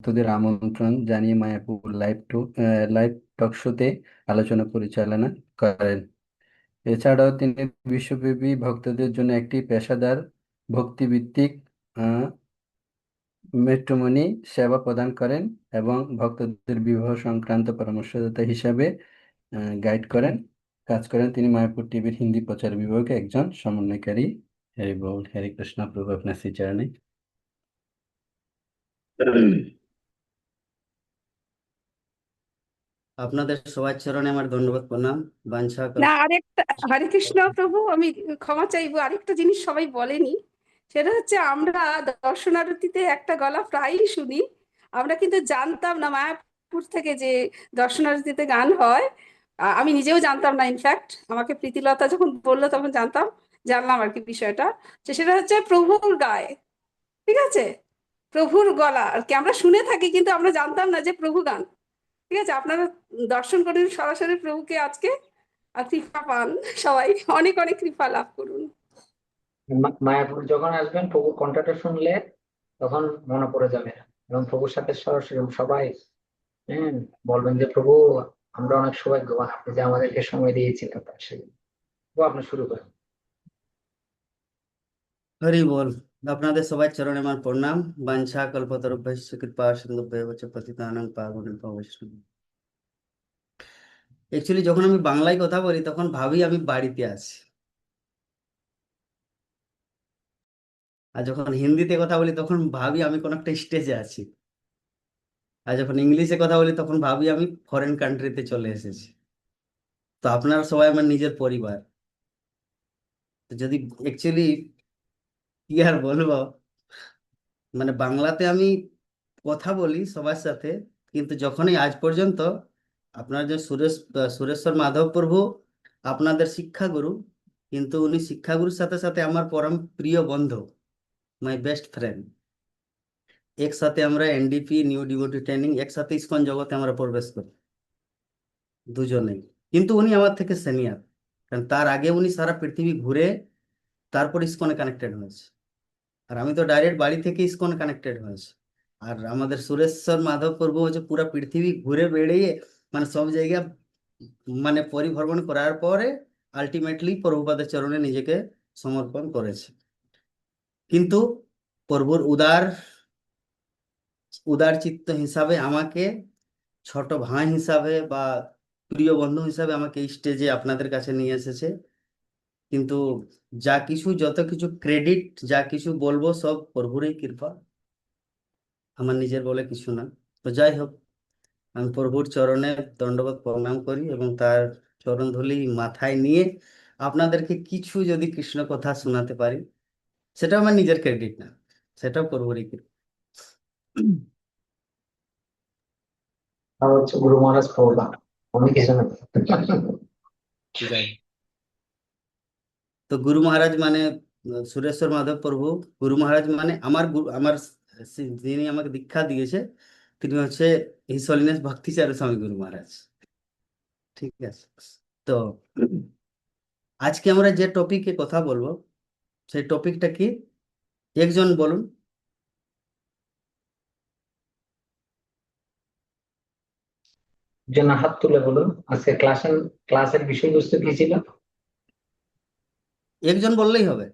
ভক্তদের আমন্ত্রণ জানিয়ে মায়াপুর লাইভ টক শোতে আলোচনা পরিচালনা করেন। এছাড়াও তিনি বিশ্বব্যাপী ভক্তদের জন্য একটি পেশাদার ভক্তিভিত্তিক মেট্রোমনি সেবা প্রদান করেন এবং ভক্তদের বিবাহ সংক্রান্ত পরামর্শদাতা হিসাবে গাইড করেন কাজ করেন। তিনি মায়াপুর টিভির হিন্দি প্রচার বিভাগে একজন সমন্বয়কারী। হরি বল, হরে কৃষ্ণ। প্রভু আপনার শ্রীচরণে। আপনাদের সবার চরণে আমার ধন্যবাদ প্রণাম। বাঞ্ছা না, আরেকটা, হরে কৃষ্ণ প্রভু, আমি ক্ষমা চাইবো, আরেকটা জিনিস সবাই বলেনি। সেটা হচ্ছে আমরা দর্শনারতিতে একটা গলা প্রায়ই শুনি। আমরা কিন্তু জানতাম না মায়াপুর থেকে যে দর্শনারতিতে গান হয়। আমি নিজেও জানতাম না, ইনফ্যাক্ট আমাকে প্রীতিলতা যখন বললো তখন জানলাম আর কি বিষয়টা, যে সেটা হচ্ছে প্রভুর গায়। ঠিক আছে, প্রভুর গলা আর কি আমরা শুনে থাকি, কিন্তু আমরা জানতাম না যে প্রভু গান। ঠিক আছে, আপনারা দর্শন করুন সরাসরি প্রভুকে আজকে, আর কৃপা পান সবাই, অনেক অনেক কৃপা লাভ করুন। মায়াপুর যখন আসবেন প্রভুর কণ্ঠটা শুনলে তখন মনে পড়ে যাবে এবং প্রভুর সাথে সরাসরি সবাই হ্যাঁ বলবেন যে প্রভু আমরা অনেক সৌভাগ্যবান, আপনি যে আমাদেরকে সময় দিয়েছিলেন তার সেদিন। আপনি শুরু করেন। হরি বল। আপনাদের সবার চরণে আমার প্রণাম। বাঞ্ছা কল্পতরুভ্যশ্চ কৃপা সিন্ধুভ্যেব চ পতিতানাং পাবনেভ্যো বৈষ্ণবেভ্যো। অ্যাকচুয়ালি যখন আমি বাংলায় কথা বলি তখন ভাবি আমি বাড়িতে আছি, আর যখন হিন্দিতে কথা বলি তখন ভাবি আমি কোনো একটা স্টেজে আছি, আর যখন ইংলিশে কথা বলি তখন ভাবি আমি ফরেন কান্ট্রিতে চলে এসেছি। তো আপনারা সবাই আমার নিজের পরিবার। তো যদি অ্যাকচুয়ালি কি আর বলবো, মানে বাংলাতে আমি কথা বলি সবার সাথে, কিন্তু যখনই আজ পর্যন্ত আপনার যে সুরেশ্বর মাধব প্রভু আপনাদের শিক্ষাগুরু, কিন্তু উনি শিক্ষাগুরুর সাথে সাথে আমার পরম প্রিয় বন্ধু, মাই বেস্ট ফ্রেন্ড। একসাথে আমরা এনডিপি নিউ ডিভোটি ট্রেনিং একসাথে ইসকন জগতে আমরা প্রবেশ করি দুজনেই। কিন্তু উনি আমার থেকে সিনিয়র, কারণ তার আগে উনি সারা পৃথিবী ঘুরে তারপর ইসকনে কানেক্টেড হয়েছে, আর আমি তো ডাইরেক্ট বাড়ি থেকে ইসকনে কানেক্টেড হয়েছে। আর আমাদের সুরেশ্বর মাধব প্রভু হচ্ছে পুরো পৃথিবী ঘুরে বেড়িয়ে মানে সব জায়গা মানে পরিভ্রমণ করার পরে আলটিমেটলি প্রভুপাদের চরণে নিজেকে সমর্পণ করেছে। কিন্তু প্রভুর উদার উদার চিত্ত হিসাবে আমাকে ছোট ভাই হিসাবে বা প্রিয় বন্ধু হিসাবে আমাকে এই স্টেজে আপনাদের কাছে নিয়ে এসেছে। কিন্তু যা কিছু যত কিছু ক্রেডিট যা কিছু বলবো সব প্রভুরই কৃপা, আমার নিজের বলে কিছু না। তো যাই হোক, আমি প্রভুর চরণে দণ্ডবত প্রণাম করি এবং তার চরণ ধুলি মাথায় নিয়ে আপনাদেরকে কিছু যদি কৃষ্ণ কথা শোনাতে পারি, সেটা আমার নিজের ক্রেডিট না, সেটাও প্রভুরই কৃপা। আর হচ্ছে গুরু মহারাজ প্রভুদান, আমি কিছু না। যাই, তো গুরু মহারাজ মানে সুরেশ্বর মাধব প্রভু। গুরু মহারাজ মানে আমার গুরু, আমার যিনি আমাকে দীক্ষা দিয়েছে তিনি হচ্ছে হিজ হলিনেস ভক্তি চারু স্বামী গুরু মহারাজ। ঠিক আছে, তো আজকে আমরা যে টপিকে কথা বলবো সেই টপিকটা কি একজন বলুন। জন্য হাত তুলে বলুন আজকে ক্লাসের বিষয়বস্তু কি ছিল। একজন বললেই হবে,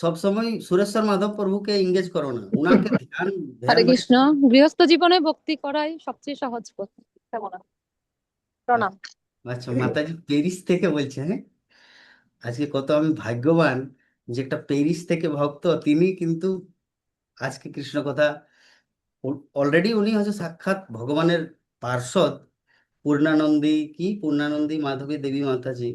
সব সময় সুরেশ্বর মাধব প্রভুকে এঙ্গেজ করো না, উনাকে ধ্যান ধ্যান হরে কৃষ্ণ। গৃহস্থ জীবনে ভক্তি করাই সবচেয়ে সহজ পথ। কেমন আছো? প্রণাম। আচ্ছা, মাতাজি প্যারিস থেকে বলছে। হ্যাঁ, আজকে কত আমি ভাগ্যবান যে একটা প্যারিস থেকে ভক্ত, তিনি কিন্তু আজকে কৃষ্ণ কথা অলরেডি উনি হচ্ছে সাক্ষাৎ ভগবানের পার্ষদ পূর্ণানন্দী মাধবী দেবী মাতাজি।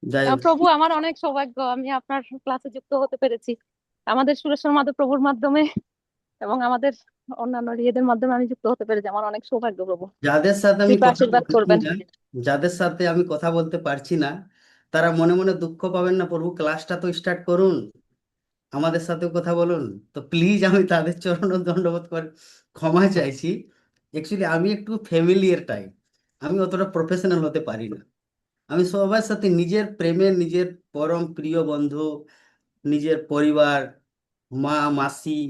যাই হোক, প্রভু, আমার অনেক সৌভাগ্য, আমি আপনার ক্লাসে যুক্ত হতে পেরেছি আমাদের সুরেশ্বর মাধব প্রভুর মাধ্যমে, এবং আমাদের অন্যান্য ইয়েদের মাধ্যমে আমি যুক্ত হতে পেরেছি। আমার অনেক সৌভাগ্য প্রভু, যাদের সাথে আমি কৃপা কথা আশীর্বাদ বলছি করবেন। না, যাদের সাথে আমি কথা বলতে পারছি না, তারা মনে মনে দুঃখ পাবেন না, প্রভু ক্লাসটা তো স্টার্ট করুন, আমাদের সাথেও কথা বলুন। তো প্লিজ আমি তাদের চরণ দণ্ডবোধ করে ক্ষমা চাইছি। অ্যাকচুয়ালি আমি একটু ফ্যামিলিয়ার টাইপ, আমি অতটা প্রফেশনাল হতে পারি না। আমি সবার সাথে নিজের প্রেমের, নিজের পরম প্রিয় বন্ধু, নিজের পরিবার, মা মাসি,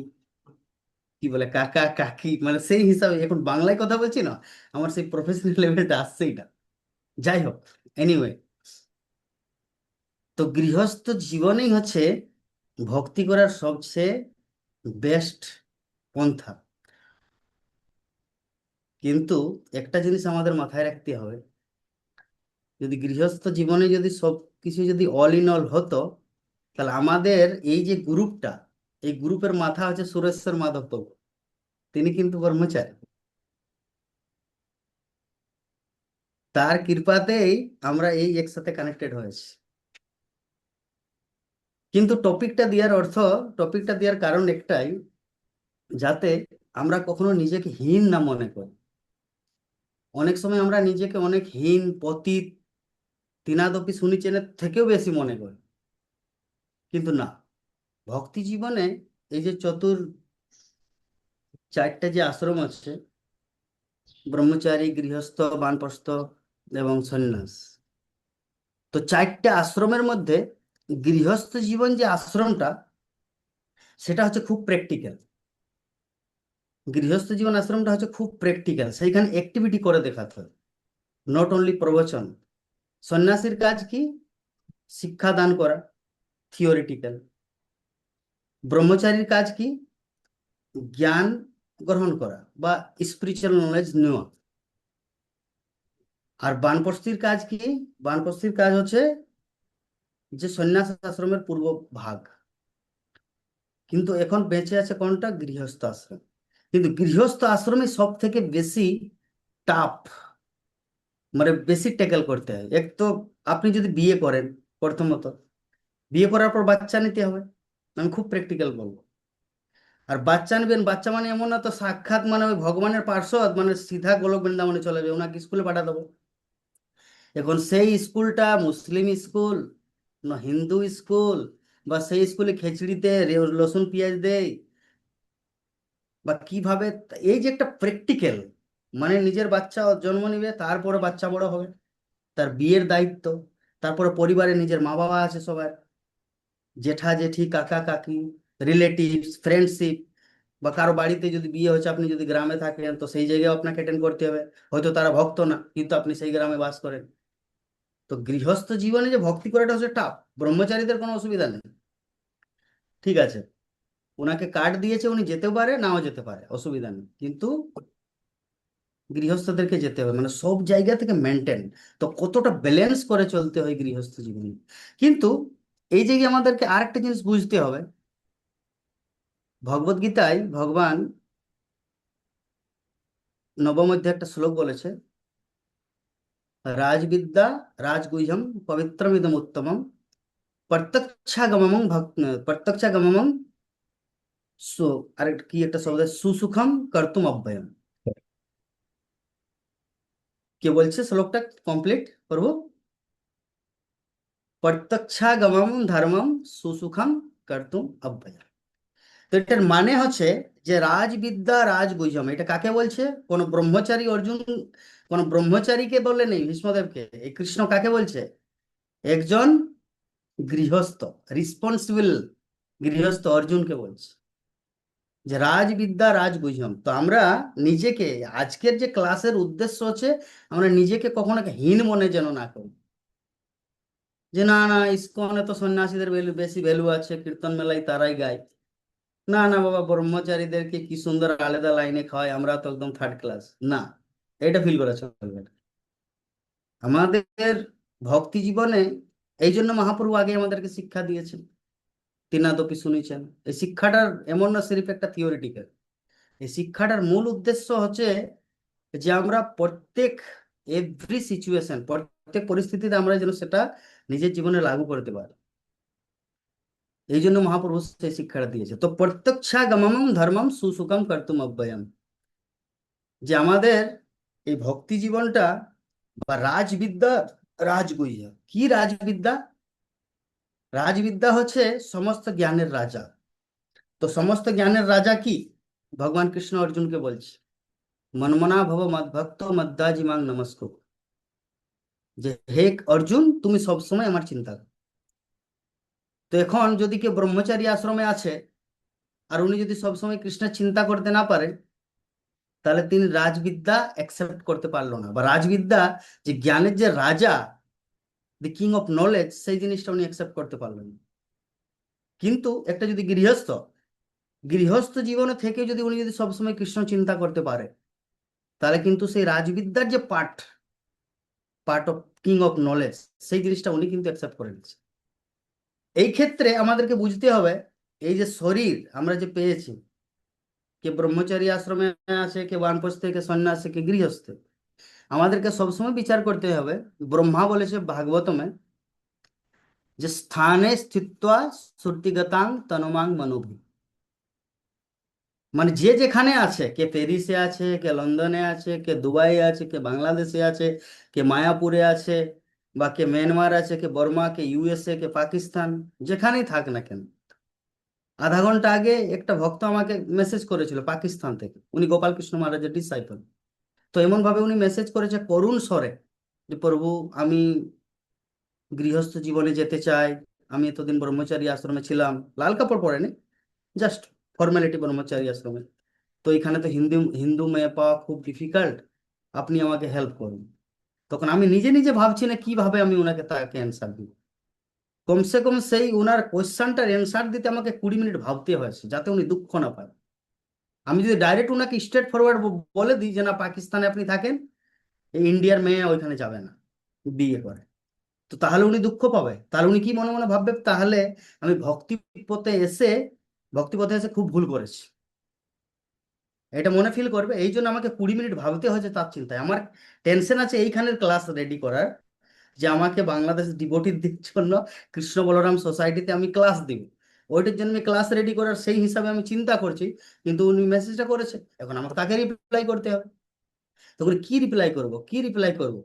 কি বলে কাকা কাকি, মানে সেই হিসাবে এখন বাংলায় কথা বলছি না, আমার সেই প্রফেশনাল লেভেলটা আসছেই না। যাই হোক, এনিওয়ে, তো গৃহস্থ জীবনেই হচ্ছে ভক্তি করার সবচেয়ে বেস্ট পন্থা। কিন্তু একটা জিনিস আমাদের মাথায় রাখতে হবে, যদি গৃহস্থ জীবনে যদি সব কিছু যদি অল ইন অল হতো, তাহলে আমাদের এই যে গ্রুপটা, এই গ্রুপের মাথা হচ্ছে সুরেশ্বর মাধব প্রভু, তিনি কিন্তু ব্রহ্মচারী। তার কৃপাতেই আমরা এই একসাথে কানেক্টেড হয়েছি। কিন্তু টপিকটা দেওয়ার কারণ একটাই, যাতে আমরা কখনো নিজেকে হীন না মনে করি। অনেক সময় আমরা নিজেকে অনেক হীন, পতিত, তিনাদপি সুনিচেনের থেকেও বেশি মনে করি, কিন্তু না। ভক্তি জীবনে এই যে চারটা যে আশ্রম আছে, ব্রহ্মচারী, গৃহস্থ, বানপ্রস্থ এবং সন্ন্যাস, তো চারটা আশ্রমের মধ্যে গৃহস্থ জীবন যে আশ্রমটা, সেটা হচ্ছে খুব প্র্যাকটিক্যাল। গৃহস্থ জীবন আশ্রমটা হচ্ছে খুব প্র্যাকটিক্যাল, সেইখানে অ্যাক্টিভিটি করে দেখাতে হয়, নট অনলি প্রবচন। সন্ন্যাসীর কাজ কি? শিক্ষা দান করা, থিওরিটিক্যাল। ব্রহ্মচারীর কাজ কি? জ্ঞান গ্রহণ করা বা স্পিরিচুয়াল নলেজ নেওয়া। আর বানপ্রস্থির কাজ কি? বানপ্রস্থির কাজ হচ্ছে যে সন্ন্যাস আশ্রমের পূর্ব ভাগ। কিন্তু এখন বেঁচে আছে কোনটা? গৃহস্থ আশ্রম। কিন্তু গৃহস্থ আশ্রমে সব থেকে বেশি টাফ, মানে বেশি ট্যাকেল করতে হয়। এক তো আপনি যদি বিয়ে করেন, প্রথমত বিয়ে করার পর বাচ্চা নিতে হবে, আমি খুব প্র্যাকটিক্যাল বলবো। আর বাচ্চা নেবেন, বাচ্চা মানে এমন না তো সাক্ষাৎ মানে ওই ভগবানের পার্শ্বদ, মানে সিধা গোলক বৃন্দাবনে চলে যাবে, ওনাকে স্কুলে পাঠা দেবো। এখন সেই স্কুলটা মুসলিম স্কুল না হিন্দু স্কুল, বা সেই স্কুলে খিচড়িতে রসুন পেঁয়াজ দেয়, বা কিভাবে, এই যে একটা প্র্যাকটিক্যাল, মানে নিজের বাচ্চা জন্ম নিবে, তারপরে বাচ্চা বড় হবে, তার বিয়ের দায়িত্ব, তারপরে পরিবারে নিজের মা বাবা আছে সবার, জেঠা জেঠি, কাকা কাকি, রিলেটিভস, ফ্রেন্ডশিপ, বা কারো বাড়িতে যদি বিয়ে হচ্ছে, আপনি যদি গ্রামে থাকেন তো সেই জায়গায় আপনাকে অ্যাটেন্ড করতে হবে। হয়তো তারা ভক্ত না, কিন্তু আপনি সেই গ্রামে বাস করেন। তো গৃহস্থ জীবনে যে ভক্তি করাটা হচ্ছে টাফ। ব্রহ্মচারীদের কোনো অসুবিধা নেই, ঠিক আছে, ওনাকে কার্ড দিয়েছে, উনি যেতে পারে নাও যেতে পারে, অসুবিধা নেই। কিন্তু গৃহস্থদেরকে যেতে হবে, মানে সব জায়গা থেকে মেনটেন। তো কতটা ব্যালেন্স করে চলতে হয় গৃহস্থ জীবনে। কিন্তু এই জায়গায় আমাদেরকে আরেকটা জিনিস বুঝতে হবে, ভগবদ গীতায় ভগবান নবম অধ্যায়ে একটা শ্লোক বলেছে, রাজবিদ্যা রাজগুহ্যম পবিত্রমিদম উত্তমম প্রত্যক্ষাগমম প্রত্যক্ষাগমম সু, আরেকটা কি একটা শব্দ আছে, সুসুখম কর্তুম অব্যয়ম। কে বলছে শ্লোকটা কমপ্লিট করবো? প্রত্যক্ষাগমম ধর্মম সুসুখম কর্তুম অব্যয়ম। তো এটার মানে হচ্ছে যে রাজবিদ্যা রাজগুহ্যম, এটা কাকে বলছে? কোন ব্রহ্মচারী অর্জুন, কোন ব্রহ্মচারীকে বলে নেই ভীষ্মদেবকে, এই কৃষ্ণ কাকে বলছে? একজন গৃহস্থ, রিসপন্সিবল গৃহস্থ অর্জুনকে বলছে যে রাজবিদ্যা রাজগুহ্যম। তো আমরা নিজেকে, আজকের যে ক্লাসের উদ্দেশ্য হচ্ছে, আমরা নিজেকে কখনো হীন মনে যেন না করি, যে না না ইসকনে তো সন্ন্যাসীদের বেশি ভ্যালু আছে, কীর্তন মেলায় তারাই গায়, না না বাবা ব্রহ্মচারীদেরকে কি সুন্দর আলাদা লাইনে খাওয়ায়, আমরা তো একদম থার্ড ক্লাস। না, এটা ফিল করা চলবে না। আমাদের ভক্তি জীবনে এই জন্য মহাপ্রভু আগে আমাদেরকে শিক্ষা দিয়েছেন, তিনাদপি শুনেছেন। এই শিক্ষাটার এমন না সিরিফ একটা থিওরিটিক্যাল, এই শিক্ষাটার মূল উদ্দেশ্য হচ্ছে যে আমরা প্রত্যেক এভরি সিচুয়েশন, প্রত্যেক পরিস্থিতিতে আমরা যেন সেটা নিজের জীবনে লাগু করতে পারি। এই জন্য মহাপ্রভু সেই শিক্ষাটা দিয়েছে। তো প্রত্যক্ষাগমম ধর্মম সুসুখম কর্তুম অব্যয়ম, যে আমাদের এই ভক্তি জীবনটা বা রাজবিদ্যা রাজগুহ্য। কি রাজবিদ্যা? রাজবিদ্যা হচ্ছে সমস্ত জ্ঞানের রাজা। তো সমস্ত জ্ঞানের রাজা কি? ভগবান কৃষ্ণ অর্জুনকে বলছে, মন্মনা ভব মদ্ভক্ত মদ্দাজিমাং নমস্কুর, যে হে অর্জুন তুমি সবসময় আমার চিন্তা করো। তো এখন যদি কেউ ব্রহ্মচারী আশ্রমে আছে, আর উনি যদি সবসময় কৃষ্ণের চিন্তা করতে না পারেন, তাহলে তিনি রাজবিদ্যা অ্যাকসেপ্ট করতে পারলো না, বা রাজবিদ্যা যে জ্ঞানের যে রাজা, দি কিং অফ নলেজ, সেই জিনিসটা উনি অ্যাকসেপ্ট করতে পারলেন না। কিন্তু একটা যদি গৃহস্থ জীবনে থেকে যদি উনি যদি সবসময় কৃষ্ণ চিন্তা করতে পারে, তাহলে কিন্তু সেই রাজবিদ্যার যে part of king of knowledge, সেই জিনিসটা উনি কিন্তু অ্যাকসেপ্ট করে নিচ্ছে। এই ক্ষেত্রে আমাদেরকে বুঝতে হবে, এই যে শরীর আমরা যে পেয়েছি, কে ব্রহ্মচারী আশ্রমে আছে, কে বানপ্রস্থে, কে সন্ন্যাসে, কে গৃহস্থে, আমাদেরকে সবসময় বিচার করতে হবে। ব্রহ্মা বলেছে ভাগবতমে যে স্থানে স্থিত্বা শ্রুতিগতাং তনুমাং মনোভি, মানে যে যেখানে আছে, কে প্যারিসে আছে, কে লন্ডনে আছে, কে দুবাই আছে, কে বাংলাদেশে আছে, কে মায়াপুরে আছে, বা কে মিয়ানমার আছে, কে বর্মা, কে ইউএসএ, কে পাকিস্তান, যেখানেই থাক না কেন। আধা ঘন্টা আগে একটা ভক্ত আমাকে মেসেজ করেছিল পাকিস্তান থেকে, উনি গোপাল কৃষ্ণ মহারাজের ডিসাইপল। তো এমন ভাবে উনি মেসেজ করেছে করুণ স্বরে যে প্রভু, আমি গৃহস্থ জীবনে যেতে চাই, আমি এতদিন ব্রহ্মচারী আশ্রমে ছিলাম, লাল কাপড় পরেনি, জাস্ট ফর্মালিটি ব্রহ্মচারী আশ্রমে। তো এখানে তো হিন্দু হিন্দু মেয়ে পাওয়া খুব ডিফিকাল্ট, আপনি আমাকে হেল্প করুন। তখন আমি নিজে নিজে ভাবছি না কিভাবে আমি ওনাকে তাকে অ্যান্সার দিব। কমসে কম সেই ওনার কোয়েশ্চনটার অ্যান্সার দিতে আমাকে 20 মিনিট ভাবতে হয়েছে, যাতে উনি দুঃখ না পায়। আমি যদি ডাইরেক্ট ওনাকে স্ট্রেট ফরওয়ার্ড বলে দিই যে না, পাকিস্তানে আপনি থাকেন, এই ইন্ডিয়ার মেয়ে ওইখানে যাবে না বিয়ে করে, তো তাহলে উনি দুঃখ পাবে। তাহলে উনি কি মনে মনে ভাববে, তাহলে আমি ভক্তি পথে এসে খুব ভুল করেছি, এটা মনে ফিল করবে। এই জন্য আমাকে 20 মিনিট ভাবতে হয়েছে তার চিন্তায়। আমার টেনশন আছে এইখানের ক্লাস রেডি করার, যে আমাকে বাংলাদেশ ডিভোটিদের জন্য কৃষ্ণ বলরাম সোসাইটিতে আমি ক্লাস দিব, ওইটার জন্য আমি ক্লাস রেডি করার সেই হিসাবে আমি চিন্তা করছি। কিন্তু উনি মেসেজটা করেছে, এখন আমাকে তাকে রিপ্লাই করতে হবে। তখন কি রিপ্লাই করব,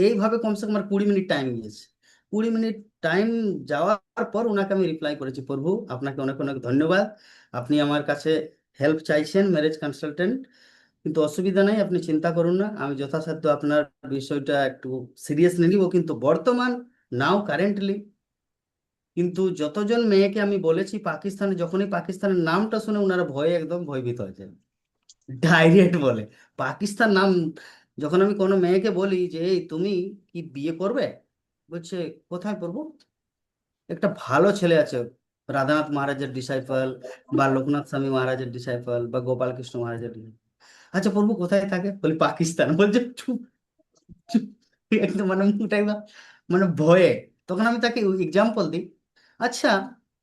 এইভাবে কমসে কম আমার 20 মিনিট টাইম গিয়েছে। 20 মিনিট টাইম যাওয়ার পর ওনাকে আমি রিপ্লাই করেছি, প্রভু আপনাকে অনেক অনেক ধন্যবাদ, আপনি আমার কাছে হেল্প চাইছেন ম্যারেজ কনসালটেন্ট, কিন্তু অসুবিধা নাই, আপনি চিন্তা করুন না, আমি যথাসাধ্য আপনার বিষয়টা একটু সিরিয়াসলি নিব। কিন্তু বর্তমান নাও কারেন্টলি, কিন্তু যতজন মেয়েকে আমি বলেছি পাকিস্তানে, যখনই পাকিস্তানের নামটা শুনে ওনারা ভয়ে একদম ভয়ভীত হয়ে যায়, ডাইরেক্ট বলে পাকিস্তান নাম। যখন আমি কোনো মেয়েকে বলি যে এই তুমি কি বিয়ে করবে, বলছে কোথায় পড়বো, একটা ভালো ছেলে আছে, রাধানাথ মহারাজের ডিসাইপল, বা লোকনাথ স্বামী মহারাজের ডিসাইপল, বা গোপাল কৃষ্ণ মহারাজের disciple। আচ্ছা প্রভু কোথায় থাকে, বলি পাকিস্তান, বলছে চুপ চুপ, একদম মানে মুখটা একদম মানে ভয়ে। তখন আমি তাকে এক্সাম্পল দিই, আচ্ছা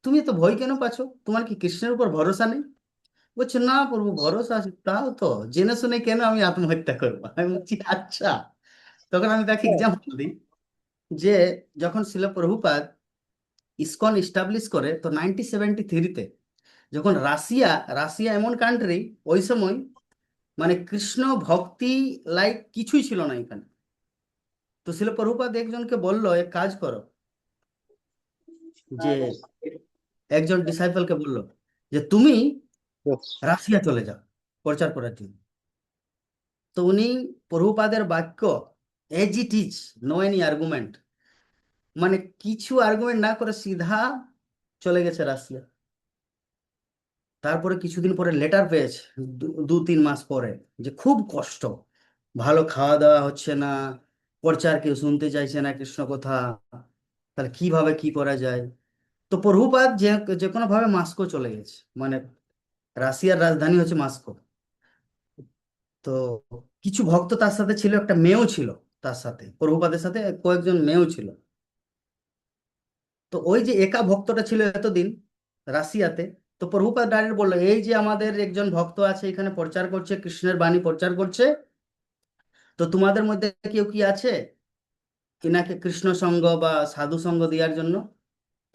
তুমি তো ভয় কেন পাচ্ছ, তোমার কি কৃষ্ণের উপর ভরসা নেই? বলছে না প্রভু ভরসা আছে, তাও তো জেনে শুনে কেন আমি আত্মহত্যা করবো। আমি বলছি আচ্ছা। তখন আমি তাকে এক্সাম্পল দিই যে যখন শিল প্রভুপাদ ইসকন ইস্টাবলিশ করে, তো 1973-তে, যখন রাশিয়া রাশিয়া এমন কান্ট্রি, ওই সময় মানে কৃষ্ণ ভক্তি লাইক কিছুই ছিল না এখানে। তো শিল প্রভুপাদ একজনকে বলল এক কাজ করো, যে একজন ডিসাইপলকে বলল যে তুমি রাশিয়া চলে যাও প্রচার করার জন্য। তো উনি প্রভুপাদের বাক্য as it is, no any argument, মানে কিছু আর্গুমেন্ট না করে সিধা চলে গেছে রাশিয়া। তারপরে কিছুদিন পরে লেটার পেয়েছে, 2-3 মাস পরে, যে খুব কষ্ট, ভালো খাওয়া দাওয়া হচ্ছে না, প্রচার কেউ শুনতে চাইছে না কৃষ্ণ কথা, তাহলে কিভাবে কি করা যায়। তো প্রভুপাদ যে যে কোনো ভাবে মস্কো চলে গেছে, মানে রাশিয়ার রাজধানী হচ্ছে মস্কো। তো কিছু ভক্ত তার সাথে ছিল, একটা মেয়েও ছিল তার সাথে, প্রভুপাদের সাথে কয়েকজন মেয়েও ছিল। তো ওই যে একা ভক্তটা ছিল এতদিন রাশিয়াতে, তো প্রভুপাদ ডাইরেক্ট বললো এই যে আমাদের একজন ভক্ত আছে এখানে প্রচার করছে, কৃষ্ণের বাণী প্রচার করছে, তো তোমাদের মধ্যে কেউ কি আছে এনাকে কৃষ্ণ সঙ্গ বা সাধু সঙ্গ দেওয়ার জন্য,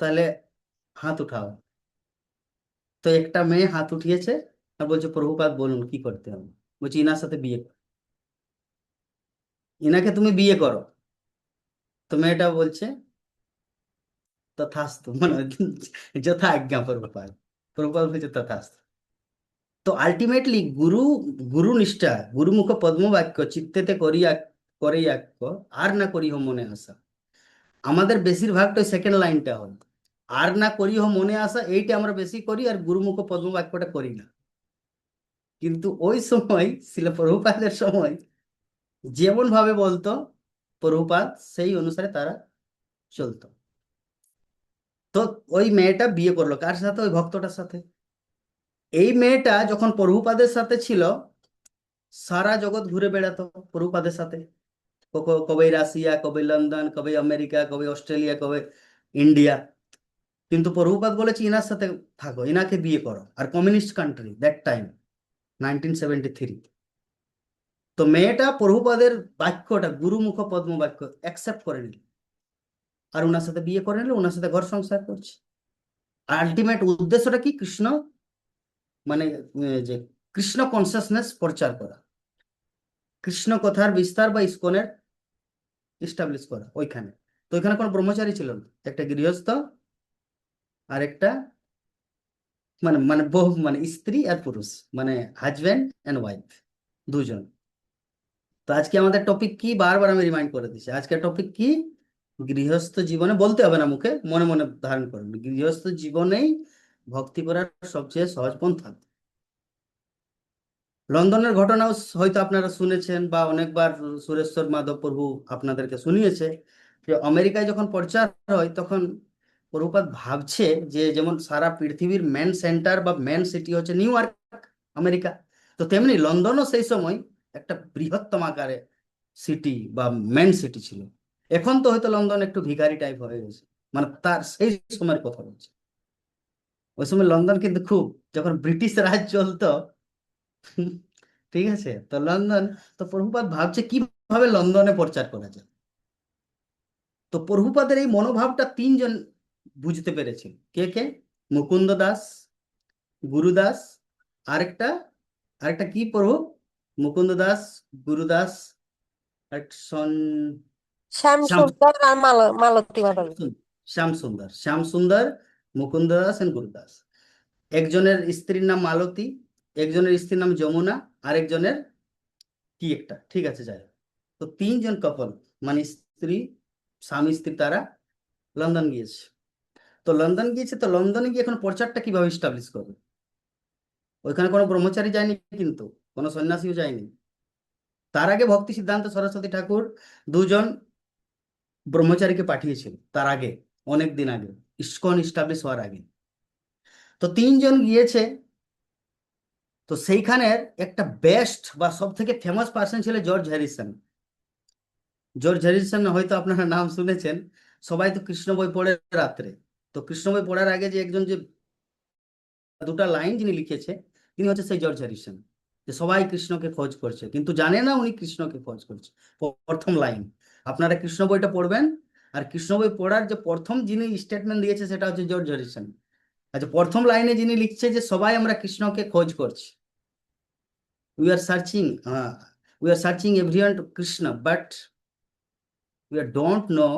তাহলে হাত উঠাও। তো একটা মেয়ে হাত উঠিয়েছে আর বলছে প্রভুপাদ বলুন কি করতে হবে। বলছি ইনার সাথে বিয়ে করো, ইনাকে তুমি বিয়ে করো। তো মেয়েটা বলছে তথাস্তু, মানে যথা আজ্ঞা প্রভুপাদ। প্রভুপাদ বলছে তথাস্তু। তো আলটিমেটলি গুরু নিষ্ঠা, গুরুমুখ পদ্ম বাক্য চিত্তেতে করিয়া আর না করিহ মনে আশা, আমাদের বেশিরভাগটা সেকেন্ড লাইনটা হয়। আর না করিও মনে আসা, এইটা আমরা বেশি করি, আর গুরুমুখ পদ্ম বাক্যটা করি না। কিন্তু ওই সময় শিল প্রভুপাদের সময় যেমন ভাবে বলতো প্রভুপাদ, সেই অনুসারে তারা চলতো। তো ওই মেয়েটা বিয়ে করলো কার সাথে? ওই ভক্তটার সাথে। এই মেয়েটা যখন প্রভুপাদের সাথে ছিল, সারা জগৎ ঘুরে বেড়াতো প্রভুপাদের সাথে। কবে রাশিয়া, কবে লন্ডন, কবে আমেরিকা, কবে অস্ট্রেলিয়া, কবে ইন্ডিয়া। কিন্তু প্রভুপাদ বলেছে ইনার সাথে থাকো, ইনাকে বিয়ে করো। আর কমিউনিস্ট কান্ট্রি দ্যাট টাইম, 1973। তো মেয়েটা প্রভুপাদের বাক্যটা, গুরুমুখ পদ্ম বাক্য অ্যাকসেপ্ট করে নিল, আর ওনার সাথে বিয়ে করে নিল, ওনার সাথে ঘর সংসার করছে। আলটিমেট উদ্দেশ্যটা কি? কৃষ্ণ মানে যে কৃষ্ণ কনসাসনেস প্রচার করা, কৃষ্ণ কথার বিস্তার বা ইস্কনের এস্টাবলিশ করা ওইখানে। তো ওইখানে কোনো ব্রহ্মচারী ছিল না, একটা গৃহস্থ আর একটা মানে মানে বহু মানে স্ত্রী আর পুরুষ, মানে হাজব্যান্ড এন্ড ওয়াইফ, দুজন। তো আজকে আমাদের টপিক কি? বারবার আমি রিমাইন্ড করে দিচ্ছি, আজকের টপিক কি? গৃহস্থ জীবনে, বলতে হবে না মুখে, মনে মনে ধারণ করুন, গৃহস্থ জীবনেই ভক্তি করার সবচেয়ে সহজ পন্থা। লন্ডনের ঘটনাও হয়তো আপনারা শুনেছেন, বা অনেকবার সুরেশ্বর মাধব প্রভু আপনাদেরকে শুনিয়েছে, যে আমেরিকায় যখন প্রচার হয় তখন প্রভুপাদ ভাবছে যে যেমন সারা পৃথিবীর মেন সেন্টার বা মেন সিটি হচ্ছে নিউ ইয়র্ক, আমেরিকা, তো তেমনি লন্ডনও সেই সময় একটা বৃহত্তম আকারে সিটি বা মেন সিটি ছিল। এখন তো হয়তো লন্ডন একটু ভিখারি টাইপ হয়ে গেছে, মানে তার সেই সময়ের কথা বলছে। ওই সময় লন্ডন কিন্তু খুব, যখন ব্রিটিশ রাজ চলতো, ঠিক আছে, তো লন্ডন, তো প্রভুপাদ ভাবছে কিভাবে লন্ডনে প্রচার করা যায়। তো প্রভুপাদের এই মনোভাবটা তিনজন বুঝতে পেরেছে। কে কে? মুকুন্দ দাস, গুরুদাস, আরেকটা আরেকটা কি প্রভু? মুকুন্দ দাস, গুরুদাস, আর শ্যাম শ্যাম সুন্দর আর মালতী মাধবী। শ্যাম সুন্দর, শ্যাম সুন্দর, মুকুন্দ দাস এন্ড গুরুদাস। একজনের স্ত্রীর নাম মালতী, একজনের স্ত্রীর নাম যমুনা, আরেকজনের কি একটা, ঠিক আছে যাই হোক। তো তিনজন কাপল, মানে স্ত্রী, স্বামী স্ত্রী, তারা লন্ডন গিয়েছে। তো লন্ডন গিয়েছে, তো লন্ডনে গিয়ে এখন প্রচারটা কিভাবে স্টাবলিশ করবে? ওইখানে কোনো ব্রহ্মচারী যায়নি, কিন্তু কোনো সন্ন্যাসীও যায়নি। তার আগে ভক্তি সিদ্ধান্ত সরস্বতী ঠাকুর দুজন ব্রহ্মচারীকে পাঠিয়েছিল, তার আগে, অনেক দিন আগে, ইস্কন স্টাবলিশ হওয়ার আগে। তো তিনজন গিয়েছে। তো সেইখানের একটা বেস্ট বা সব থেকে ফেমাস পার্সন ছিল জর্জ হ্যারিসন। জর্জ হ্যারিসন হয়তো আপনারা নাম শুনেছেন, সবাই তো কৃষ্ণ বই পড়ে রাত্রে। তো কৃষ্ণ বই পড়ার আগে যে একজন যে দুটা লাইন যিনি লিখেছে, তিনি হচ্ছে সেই জর্জ হ্যারিসন। যে সবাই কৃষ্ণকে খোঁজ করছে, কিন্তু জানে না উনি কৃষ্ণকে খোঁজ করছে। প্রথম লাইন আপনারা কৃষ্ণ বইটা পড়বেন, আর কৃষ্ণ বই পড়ার যে প্রথম যিনি স্টেটমেন্ট দিয়েছে সেটা হচ্ছে জর্জ হ্যারিসন। আচ্ছা, প্রথম লাইনে যিনি লিখছে যে সবাই আমরা কৃষ্ণকে খোঁজ করছি, we are searching, we are searching everyone two Krishna, but we don't know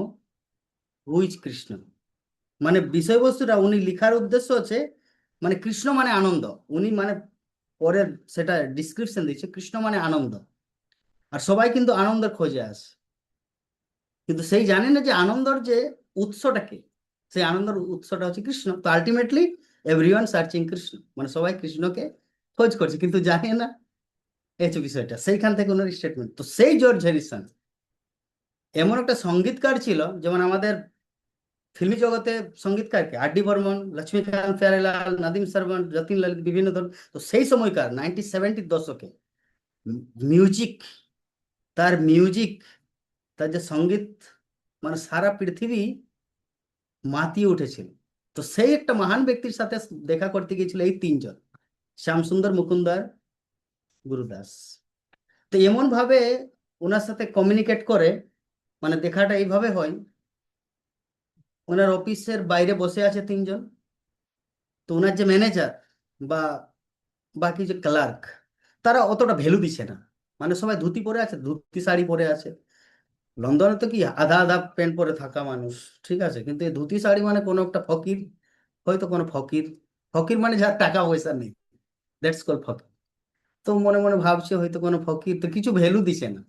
who is Krishna. মানে বিষয়বস্তুটা উনি লিখার উদ্দেশ্য হচ্ছে, মানে কৃষ্ণ মানে আনন্দ। উনি মানে পরের সেটা ডিসক্রিপশন দিচ্ছে, কৃষ্ণ মানে আনন্দ। আর সবাই কিন্তু আনন্দের খোঁজে আসে, কিন্তু সেই জানে না যে আনন্দর যে উৎসটা কি। সেই আনন্দের উৎসটা হচ্ছে কৃষ্ণ। তো আলটিমেটলি এভরিওয়ান সার্চিং কৃষ্ণ, মানে সবাই কৃষ্ণকে খোঁজ করছে কিন্তু জানে না, এই হচ্ছে বিষয়টা। সেইখান থেকে ওনার স্টেটমেন্ট। তো সেই জর্জ হ্যারিসন এমন একটা সঙ্গীতকার ছিল, যেমন আমাদের ফিল্মি জগতে সঙ্গীতকারকে আর ডি বর্মন, লক্ষ্মীকান্ত প্যারেলাল, নাদিম শ্রবণ, যতীন ললিত, বিভিন্ন ধরনের। তো সেই সময়কার 1970 দশকে মিউজিক, তার মিউজিক, তার যে সঙ্গীত, মানে সারা পৃথিবী মাতিয়ে উঠেছিল। তো সেই একটা মহান ব্যক্তির সাথে দেখা করতে গিয়েছিল এই তিনজন, শ্যামসুন্দর, মুকুন্দার, গুরুদাস। তো এমন ভাবে ওনার সাথে কমিউনিকেট করে, মানে দেখাটা এইভাবে হয়, ওনার অফিসের বাইরে বসে আছে তিনজন। তো ওনার যে ম্যানেজার বা বাকি যে ক্লার্ক, তারা অতটা ভ্যালু দিচ্ছে না। মানে সবাই ধুতি পরে আছে, ধুতি শাড়ি পরে আছে। লন্ডনে তো কি আধা আধা প্যান্ট পরে থাকা মানুষ, ঠিক আছে, কিন্তু এই ধুতি শাড়ি মানে কোনো একটা ফকির, হয়তো কোনো ফকির। ফকির মানে যার টাকা পয়সা নেই, দ্যাটস কল ফকির। তো মনে মনে ভাবছে হয়তো কোনো ফকির, তো কিছু ভ্যালু দিছে না।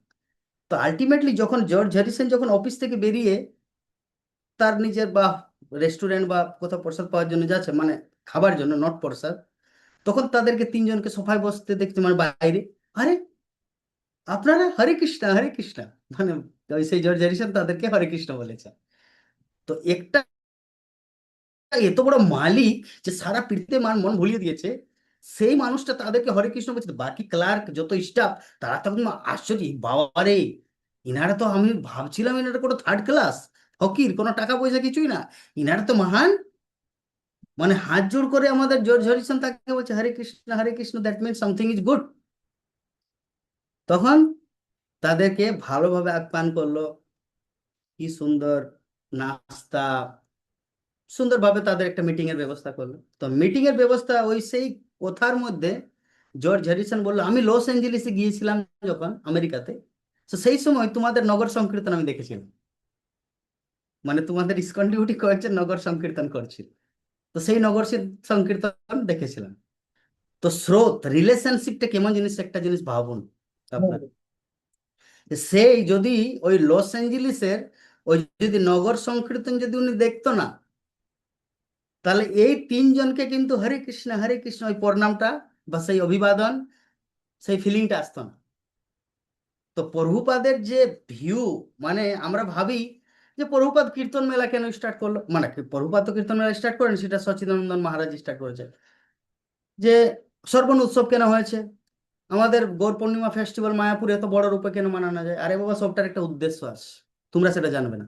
তো আলটিমেটলি যখন জর্জ হ্যারিসন যখন অফিস থেকে বেরিয়ে তার নিজের বা রেস্টুরেন্ট বা কোথাও প্রসাদ পাওয়ার জন্য যাচ্ছে, মানে খাবার জন্য, নট প্রসাদ, তখন তাদেরকে তিনজনকে সোফায় বসতে দেখছে, মানে বাইরে। আরে আপনারা হরে কৃষ্ণ হরে কৃষ্ণ, মানে ওই সেই জর্জ হ্যারিসন তাদেরকে হরে কৃষ্ণ বলেছে। তো একটা এত বড় মালিক যে সারা পৃথিবীতে মন ভুলিয়ে দিয়েছে, সেই মানুষটা তাদেরকে হরে কৃষ্ণ বলছে। তো বাকি ক্লার্ক যত স্টাফ তারা তখন আশ্চর্য, বাবা রে, ইনারা তো, আমি ভাবছিলাম ইনারা কোনো থার্ড ক্লাস ফকির, কোনো টাকা পয়সা কিছুই না, ইনারা তো মহান। মানে হাত জোড় করে আমাদের জর্জ হ্যারিসন তাকে বলছে Hare Krishna, that means something is good. তখন তাদেরকে ভালোভাবে আপ্যায়ন করলো, কি সুন্দর নাস্তা, সুন্দরভাবে তাদের একটা মিটিং এর ব্যবস্থা করলো। তো মিটিং এর ব্যবস্থা ওই সেই কথার মধ্যে জর্জ হ্যারিসন বললো, আমি লস অ্যাঞ্জেলিসে গিয়েছিলাম যখন আমেরিকাতে, তো সেই সময় তোমাদের নগর সংকীর্তন আমি দেখেছিলাম। মানে তোমাদের ইসকন ডিউটি করছে, নগর সংকীর্তন করছিল, তো সেই নগর সংকীর্তন দেখেছিলাম। তো স্রোত রিলেশনশিপটা কেমন জিনিস, একটা জিনিস ভাবুন আপনার, যে সেই যদি ওই লস অ্যাঞ্জেলিসের ওই যদি নগর সংকীর্তন যদি উনি দেখতো না, তাহলে এই তিনজনকে কিন্তু হরে কৃষ্ণ ওই প্রণামটা বা সেই অভিবাদন, সেই ফিলিংটা আসতো না। তো প্রভুপাদের যে ভিউ, মানে আমরা ভাবি যে প্রভুপাদ কীর্তন মেলা কেন স্টার্ট করলো, মানে কি প্রভুপাদ তো কীর্তন মেলা স্টার্ট করেন, সেটা সচিদানন্দ মহারাজ স্টার্ট করেছে। যে সর্বণ উৎসব কেন হয়েছে, আমাদের গৌর পূর্ণিমা ফেস্টিভ্যাল মায়াপুরে এত বড় রূপে কেন মানানো যায়, আরে বাবা সবটার একটা উদ্দেশ্য আছে, তোমরা সেটা জানবে না।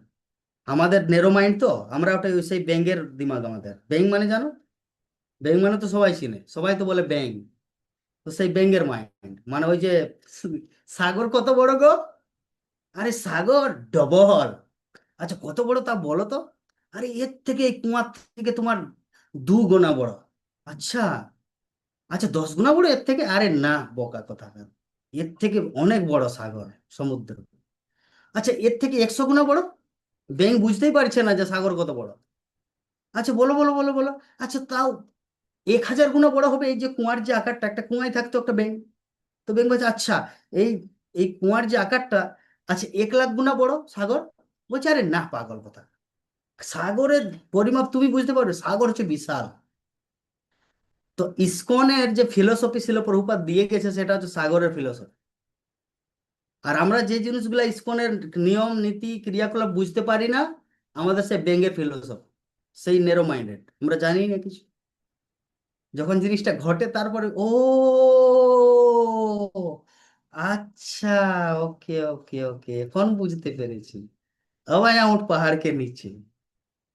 আমাদের নেরো মাইন্ড, তো আমরা ওটা ওই সেই ব্যাঙের দিমাগ, আমাদের ব্যাঙ মানে জানো, ব্যাঙ মানে তো সবাই চিনে, সবাই তো বলে ব্যাঙ। তো সেই ব্যাঙের মাইন্ড, মানে ওই যে সাগর কত বড় গো, আরে সাগর ডবল, আচ্ছা কত বড় তা বলো তো, আরে এর থেকে এই কুয়ার থেকে তোমার 2 গুণা বড়, আচ্ছা আচ্ছা 10 গুণা বড় এর থেকে, আরে না বোকা কথা, এর থেকে অনেক বড় সাগর সমুদ্র, আচ্ছা এর থেকে 100 গুণা বড়, ব্যাঙ বুঝতেই পারছে না যে সাগর কত বড়, আচ্ছা বলো বলো বলো বলো, আচ্ছা তাও 1000 গুণা বড় হবে এই যে কুয়ার যে আকারটা, একটা কুয়ায় থাকতো একটা ব্যাঙ, তো ব্যাঙ বলছে আচ্ছা এই এই কুয়ার যে আকারটা, আচ্ছা 1,00,000 গুণা বড় সাগর, বলছে আরে না পাগল কথা, সাগরের পরিমাপ তুমি বুঝতে পারবে, সাগর হচ্ছে বিশাল। তো ইসকনের যে ফিলোসফি ছিল প্রভুপাদ দিয়ে গেছে, সেটা হচ্ছে সাগরের ফিলোসফি। আর আমরা যে জিনিসগুলা ইসকনের নিয়ম নীতি ক্রিয়াকলাপ বুঝতে পারি না, আমাদের সেই ব্যঙ্গের ফিলোসফি, সেই নেরো মাইন্ডেড, আমরা জানি না কিছু। যখন জিনিসটা ঘটে তারপরে ও আচ্ছা, ওকে ওকে ওকে, এখন বুঝতে পেরেছি, আবার উঠ পাহাড়কে নিচে,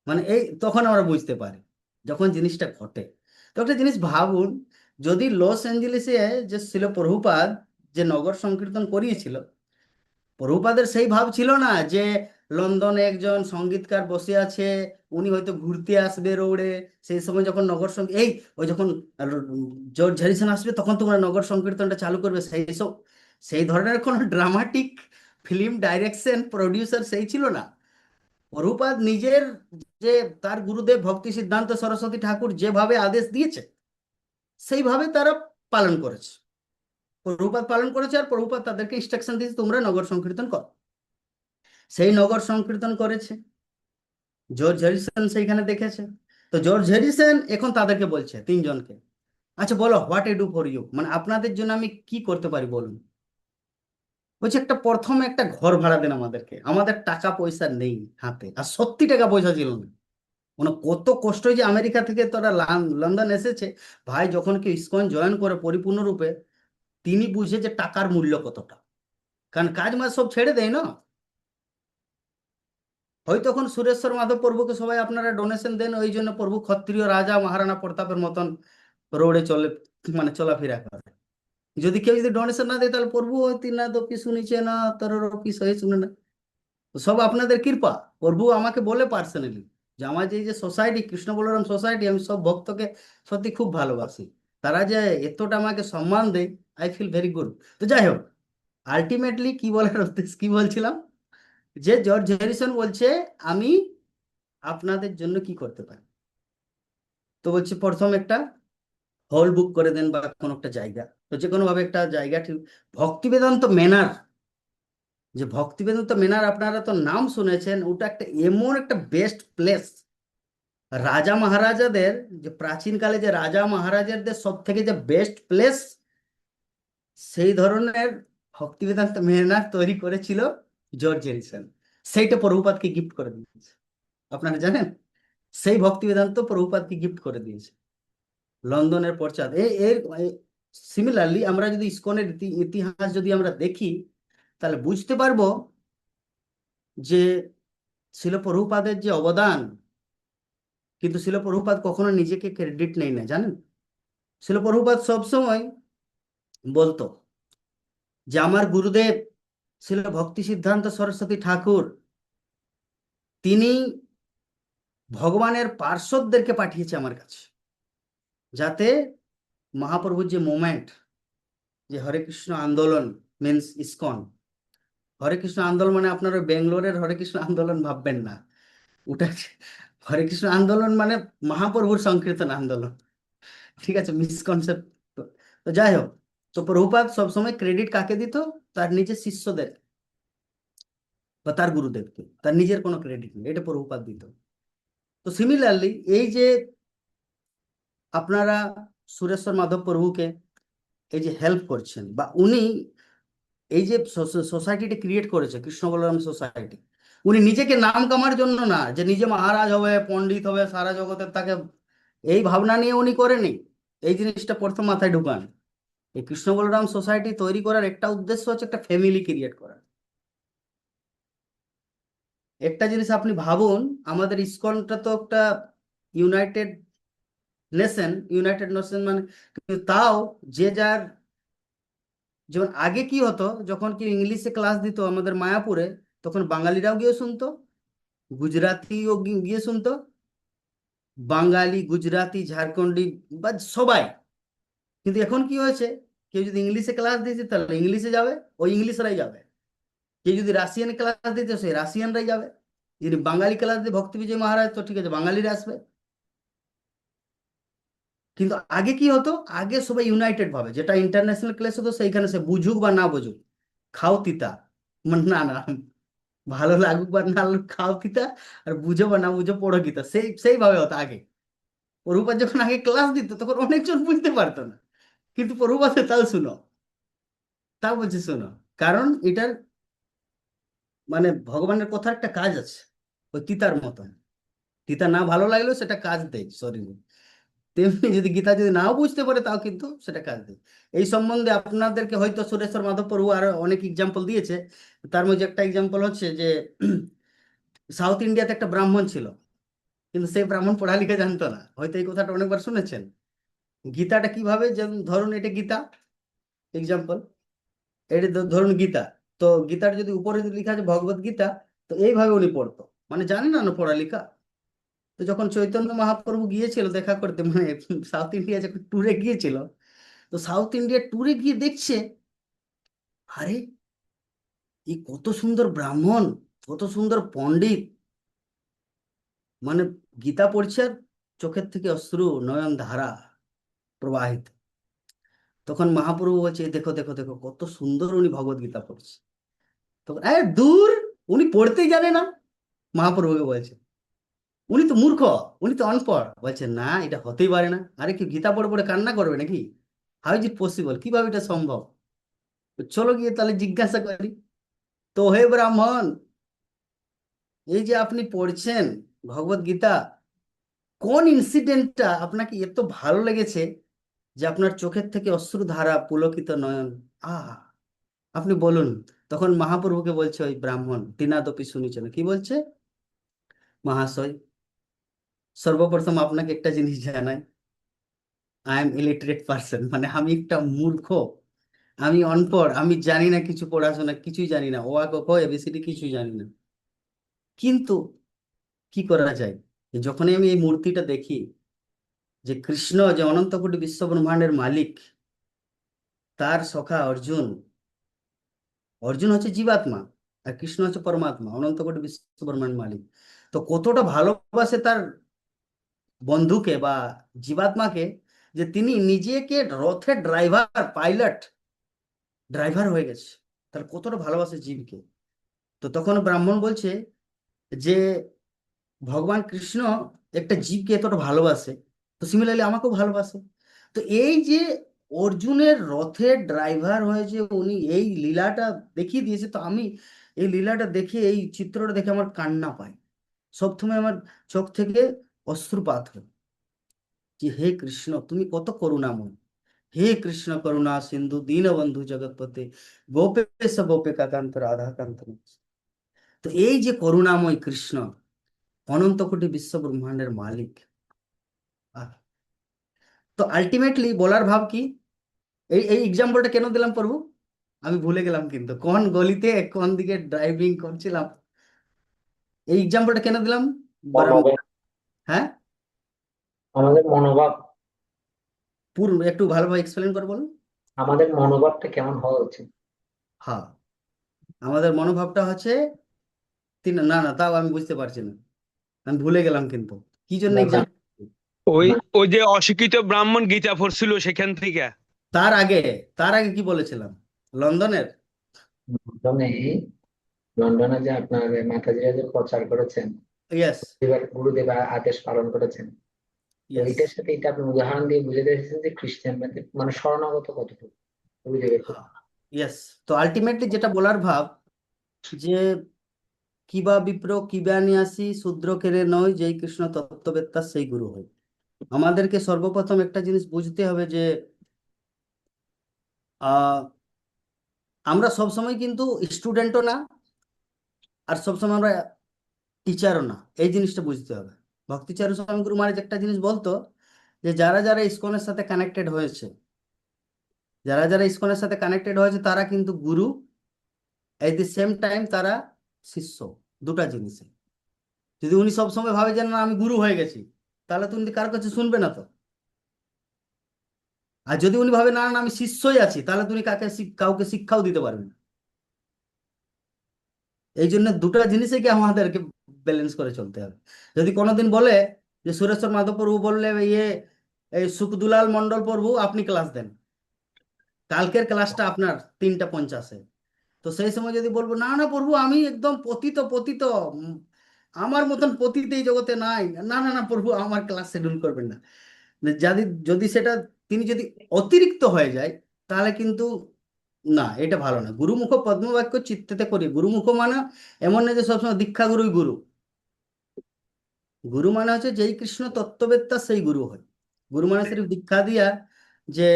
মানে এই তখন আমরা বুঝতে পারি যখন জিনিসটা ঘটে। তো একটা জিনিস ভাবুন, যদি লস অ্যাঞ্জেলেসে যে ছিল প্রভুপাদ, যে নগর সংকীর্তন করিয়েছিল, প্রভুপাদের সেই ভাব ছিল না যে লন্ডনে একজন সঙ্গীতকার বসে আছে, উনি হয়তো ঘুরতে আসবে রোডে, সেই সময় যখন নগর সঙ্গীত এই ওই যখন জর্জ হ্যারিসন আসবে তখন তোমরা নগর সংকীর্তনটা চালু করবে, সেই সব সেই ধরনের কোনো ড্রামাটিক ফিল্ম ডাইরেকশন প্রডিউসার সেই ছিল না। প্রভুপাদ নিজের যে তার গুরুদেব ভক্তি সিদ্ধান্ত সরস্বতী ঠাকুর যেভাবে আদেশ দিয়েছে, সেইভাবে তারা পালন করেছে, প্রভুপাদ পালন করেছে, আর প্রভুপাদ তাদেরকে ইনস্ট্রাকশন দিয়েছে তোমরা নগর সংকীর্তন করো, সেই নগর সংকীর্তন করেছে। জর্জ হ্যারিসন সেইখানে দেখেছে। তো জর্জ হ্যারিসন এখন তাদেরকে বলছে তিনজনকে, আচ্ছা বলো what I do for you, মানে আপনাদের জন্য আমি কি করতে পারি বলুন। বলছে একটা প্রথমে একটা ঘর ভাড়া দেন আমাদেরকে, আমাদের টাকা পয়সা নেই হাতে, আর সত্যি টাকা পয়সা ছিল না, মানে কত কষ্ট যে আমেরিকা থেকে তোরা লন্ডন এসেছে। ভাই যখন কেউ ইসকন জয়েন করে পরিপূর্ণরূপে, তিনি বুঝে যে টাকার মূল্য কতটা, কারণ কাজ মাজ সব ছেড়ে দেয় না। হয়তো তখন সুরেশ্বর মাধব প্রভুকে সবাই আপনারা ডোনেশন দেন, ওই জন্য প্রভু ক্ষত্রিয় রাজা মহারানা প্রতাপের মতন রোডে চলে, মানে চলাফেরা করে। যদি কেউ যদি ডোনেশন না দেয়, তাহলে প্রভু হয়তো না দপি শুনিছে না তোর অফিস হয়ে শুনে না। তো সব আপনাদের কৃপা। প্রভু আমাকে বলে পার্সোনালি যে আমার যে যে সোসাইটি, কৃষ্ণ বলরাম সোসাইটি, আমি সব ভক্তকে সত্যি খুব ভালোবাসি, তারা যে এতটা আমাকে সম্মান দেয়, আই ফিল ভেরি গুড। তো যাই হোক, আলটিমেটলি কি বলার উদ্দেশ্য, কি বলছিলাম, যে জর্জ হ্যারিসন বলছে আমি আপনাদের জন্য কি করতে পারি। তো বলছে প্রথম একটা হল বুক করে দেন বা কোনো একটা জায়গা, তো যে কোনো ভাবে একটা জায়গা ঠিক, ভক্তি বেদান্ত মেনার, যে ভক্তি বেদান্ত মেনার আপনারা তো নাম শুনেছেন, ওটা একটা এমন একটা বেস্ট প্লেস, রাজা মহারাজাদের, যে প্রাচীনকালে যে রাজা মহারাজাদের সব থেকে যে বেস্ট প্লেস, সেই ধরনের ভক্তি বেদান্ত মেহনার তৈরি করেছিল জর্জ এরিসন। সেইটা প্রভুপাদকে গিফট করে দিয়েছে, আপনারা জানেন? সেই ভক্তি বেদান্ত প্রভুপাদকে গিফট করে দিয়েছে লন্ডনের পশ্চাৎ। এর সিমিলারলি আমরা যদি ইসকনের ইতিহাস যদি আমরা দেখি, তাহলে বুঝতে পারবো যে শিল প্রভুপাদের যে অবদান, কিন্তু শিল প্রভুপাদ কখনো নিজেকে ক্রেডিট নেই না, জানেন? শিল প্রভুপাদ সবসময় বলতো যে আমার গুরুদেব শিল ভক্তি সিদ্ধান্ত সরস্বতী ঠাকুর, তিনি ভগবানের পার্শ্বদেরকে পাঠিয়েছে আমার কাছে, যাতে মহাপ্রভুর যে মুভমেন্ট, যে হরে কৃষ্ণ আন্দোলন মিন্স ইসকন। হরে কৃষ্ণ আন্দোলন মানে আপনার ওই বেঙ্গলোরের হরে কৃষ্ণ আন্দোলন ভাববেন না, ওটা হরে কৃষ্ণ আন্দোলন মানে মহাপ্রভুর সংকীর্তন আন্দোলন, ঠিক আছে? মিসকনসেপ্ট। তো যাই হোক, তো প্রভুপাদ সবসময় ক্রেডিট কাকে দিত? তার নিজের শিষ্যদের বা তার গুরুদেবকে, তার নিজের কোনো ক্রেডিট নেই, এটা প্রভুপাদ দিত। তো সিমিলারলি এই যে আপনারা সুরেশ্বর মাধব প্রভুকে এই যে হেল্প করছেন, বা উনি এই যে সোসাইটিটা ক্রিয়েট করেছে কৃষ্ণ বলরাম সোসাইটি, উনি নিজেকে নাম কামার জন্য না, যে নিজে মহারাজ হবে, পণ্ডিত হবে, সারা জগতের তাকে, এই ভাবনা নিয়ে উনি করেনি। এই জিনিসটা প্রথম মাথায় ঢুকান। এই কৃষ্ণ বলরাম সোসাইটি তৈরি করার একটা উদ্দেশ্য হচ্ছে একটা ফ্যামিলি ক্রিয়েট করা। একটা জিনিস আপনি ভাবুন, আমাদের ইসকনটা তো একটা ইউনাইটেড নেশন মানে, কিন্তু তাও যে যার, যেমন আগে কি হতো, যখন কি ইংলিশে ক্লাস দিত আমাদের মায়াপুরে, তখন বাঙালিরাও গিয়ে শুনতো, গুজরাটিও গিয়ে শুনতো, বাঙালি, গুজরাটি, ঝাড়খণ্ডী বা সবাই। কিন্তু এখন কি হয়েছে, কেউ যদি ইংলিশে ক্লাস দিয়েছে তাহলে ইংলিশে যাবে, ওই ইংলিশরাই যাবে। কেউ যদি রাশিয়ান ক্লাস দিতে, সেই রাশিয়ানরাই যাবে। যদি বাঙালি ক্লাস দিয়ে ভক্তি বিজয় মহারাজ, তো ঠিক আছে, বাঙালিরা আসবে। কিন্তু আগে কি হতো, আগে সবাই ইউনাইটেড ভাবে, যেটা ইন্টারন্যাশনাল ক্লাস হতো সেইখানে সে বুঝুক বা না বুঝুক, খাও তিতা, মানে না না, ভালো লাগুক বা না লাগুক, খাও তিতা, আর বুঝো বা না বুঝো পড়ো গীতা, সেইভাবে হতো আগে। প্রভুপাদ যখন আগে ক্লাস দিত তখন অনেকজন বুঝতে পারতো না, কিন্তু প্রভুপাদে তাও শুনো, তাও বলছে শোনো, কারণ এটার মানে ভগবানের কথা একটা কাজ আছে, ওই তিতার মতন। তিতা না ভালো লাগলেও সেটা কাজ দেয় শরীরে, তেমনি যদি গীতা যদি নাও বুঝতে পারে তাও কিন্তু সেটা কাজ দেয়। এই সম্বন্ধে আপনাদেরকে হয়তো সুরেশ্বর মাধব প্রভু আরো অনেক এক্সাম্পল দিয়েছে। তার মধ্যে একটা এক্সাম্পল হচ্ছে যে সাউথ ইন্ডিয়াতে একটা ব্রাহ্মণ ছিল, কিন্তু সেই ব্রাহ্মণ পড়ালেখা জানতো না, হয়তো এই কথাটা অনেকবার শুনেছেন। গীতাটা কিভাবে, যেমন ধরুন এটা গীতা এক্সাম্পল, এটা ধরুন গীতা, তো গীতার যদি উপরে যদি লেখা আছে ভগবত গীতা, তো এইভাবে উনি পড়তো, মানে জানি না না পড়ালেখা। তো যখন চৈতন্য মহাপ্রভু গিয়েছিল দেখা করতে, মানে সাউথ ইন্ডিয়া যখন ট্যুরে গিয়েছিল, তো সাউথ ইন্ডিয়া ট্যুরে গিয়ে দেখছে, আরে এই কত সুন্দর ব্রাহ্মণ, কত সুন্দর পণ্ডিত, মানে গীতা পড়ছে আর চোখের থেকে অশ্রু নয়ন ধারা প্রবাহিত। তখন মহাপ্রভু বলছে, দেখো দেখো দেখো কত সুন্দর উনি ভগবত গীতা পড়ছে। তখন দূর, উনি পড়তেই জানে না, মহাপ্রভুকে বলছে উনি তো মূর্খ, উনি তো অনপড়। বলছে না, এটা হতেই পারে না, আরে কি গীতা পড়ে পড়ে কান্না করবে নাকি? হাউ ইজ ইট পসিবল, কিভাবে এটা সম্ভব? তো চলো গিয়ে তাহলে জিজ্ঞাসা করি। তো হে ব্রাহ্মণ, এই যে আপনি পড়ছেন ভগবত গীতা, কোন ইনসিডেন্টটা আপনাকে এত ভালো লেগেছে যে আপনার চোখের থেকে অশ্রুধারা পুলকিত নয়ন, আহ আপনি বলুন। তখন মহাপ্রভুকে বলছে ওই ব্রাহ্মণ, তিনাদপি শুনেছেন, কি বলছে, মহাশয় সর্বপ্রথম আপনাকে একটা জিনিস জানাই, আই এম ইলিটারেট পার্সন, মানে আমি একটা মূর্খ, আমি অনপড়, আমি জানি না কিছু, পড়াশোনা কিছুই জানি না, ও আ ক খ এবিসিডি কিছুই জানি না। কিন্তু কি করা যায়, যখনই আমি এই মূর্তিটা দেখি, যে কৃষ্ণ যে অনন্ত কোটি বিশ্ব ব্রহ্মাণ্ডের মালিক, তার সখা অর্জুন, অর্জুন হচ্ছে জীবাত্মা আর কৃষ্ণ হচ্ছে পরমাত্মা, অনন্ত কোটি বিশ্ব ব্রহ্মাণ্ডের মালিক। তো কতটা ভালোবাসে তার বন্ধুকে বা জীবাত্মাকে, যে তিনি নিজেকে রথের ড্রাইভার, পাইলট, ড্রাইভার হয়ে গেছে। তাহলে কতটা ভালোবাসে জীবকে। তো তখন ব্রাহ্মণ বলছে যে ভগবান কৃষ্ণ একটা জীবকে এতটা ভালোবাসে, তো সিমিলারলি আমাকেও ভালোবাসে। তো এই যে অর্জুনের রথের ড্রাইভার হয়েছে উনি, এই লীলাটা দেখিয়ে দিয়েছে। তো আমি এই লীলাটা দেখে, এই চিত্রটা দেখে আমার কান্না পায়, সবসময় আমার চোখ থেকে অশ্রুপাত হয় যে হে কৃষ্ণ তুমি কত করুণাময়, হে কৃষ্ণ করুণা সিন্ধু দীনবন্ধু জগৎপতে গোপেশ গোপিকা কান্ত রাধা কান্ত। তো এই যে করুণাময় কৃষ্ণ, অনন্ত কোটি বিশ্ব ব্রহ্মাণ্ডের মালিক। আহ, তো আলটিমেটলি বলার ভাব কি, এই এই এক্সাম্পলটা কেন দিলাম প্রভু, আমি ভুলে গেলাম কিন্তু কোন গলিতে কোন দিকে ড্রাইভিং করছিলাম। এই এক্সাম্পলটা কেন দিলাম বরং, মনোভাব, হ্যাঁ আমাদের মনোভাব, পুরো একটু ভালোভাবে এক্সপ্লেন করে বলুন। আমাদের মনোভাবটা কেমন হওয়া উচিত। হ্যাঁ, আমাদের মনোভাবটা হচ্ছে না না, তাও আমি বুঝতে পারছি না, আমি ভুলে গেলাম কিন্তু কি জন্য না এক্সাম্পল। ওই ওই যে অশিক্ষিত ব্রাহ্মণ গীতা পড়ছিল সেখান থেকে। তার আগে, তার আগে কি বলেছিলাম, লন্ডনের। লন্ডনে, লন্ডনে যে আপনার মাতাজিরা যে প্রচার করেছেন, ইয়েস, গুরুদেব আদেশ পালন করেছেন, তো ইয়েস, এইটার সাথে এটা আপনি উদাহরণ দিয়ে বুঝে দিয়েছেন যে খ্রিস্টান মানে শরণাগত কতটুকু গুরুদেবের প্রতি। ইয়েস। তো আলটিমেটলি যেটা বলার ভাব যে কিবা বিপ্র কিবা নিয়াসী শূদ্র কেড়ে নয়, যেই কৃষ্ণ তত্ত্ববেত্তা সেই গুরু হয়। আমাদেরকে সর্বপ্রথম একটা জিনিস বুঝতে হবে যে আহ আমরা সবসময় কিন্তু স্টুডেন্টও না, আর সবসময় আমরা টিচারও না, এই জিনিসটা বুঝতে হবে। ভক্তিচারু স্বামী গুরু মহারাজ একটা জিনিস বলতো যে যারা যারা ইসকনের সাথে কানেক্টেড হয়েছে, যারা যারা ইসকনের সাথে কানেক্টেড হয়েছে তারা কিন্তু গুরু, এট দি সেম টাইম তারা শিষ্য, দুটা জিনিসে। যদি উনি সবসময় ভাবে যে না আমি গুরু হয়ে গেছি, তাহলে তো উনি কার কাছে শুনবে না তো। আর যদি উনি ভাবে না না আমি শিষ্যই আছি, তাহলে তুমি কাউকে শিক্ষাও দিতে পারবে না। এই জন্য দুটা জিনিসকে আমাদেরকে ব্যালেন্স করে চলতে হবে। যদি কোনোদিন বলে যে সুরেশ্বর মাধব প্রভু বললে ইয়ে এই সুখদুলাল মন্ডল প্রভু আপনি ক্লাস দেন, কালকের ক্লাসটা আপনার 3:50-এ, তো সেই সময় যদি বলবো না না প্রভু আমি একদম পতিত পতিত, উম, আমার মতন পতিত এই জগতে নাই, না না না প্রভু আমার ক্লাস শিডিউল করবেন না। যদি যদি সেটা তিনি যদি অতিরিক্ত হয়ে যায়, তাহলে কিন্তু না, এটা ভালো না। গুরুমুখ পদ্মবাক্য চিত্তেতে করি, গুরুমুখ মানে এমন না যে সবসময় দীক্ষা গুরুই গুরু। গুরু মানে হচ্ছে যেই কৃষ্ণ তত্ত্ববেত্তা সেই গুরু হয়। গুরু মানে সির্ফ দীক্ষা দিয়া যে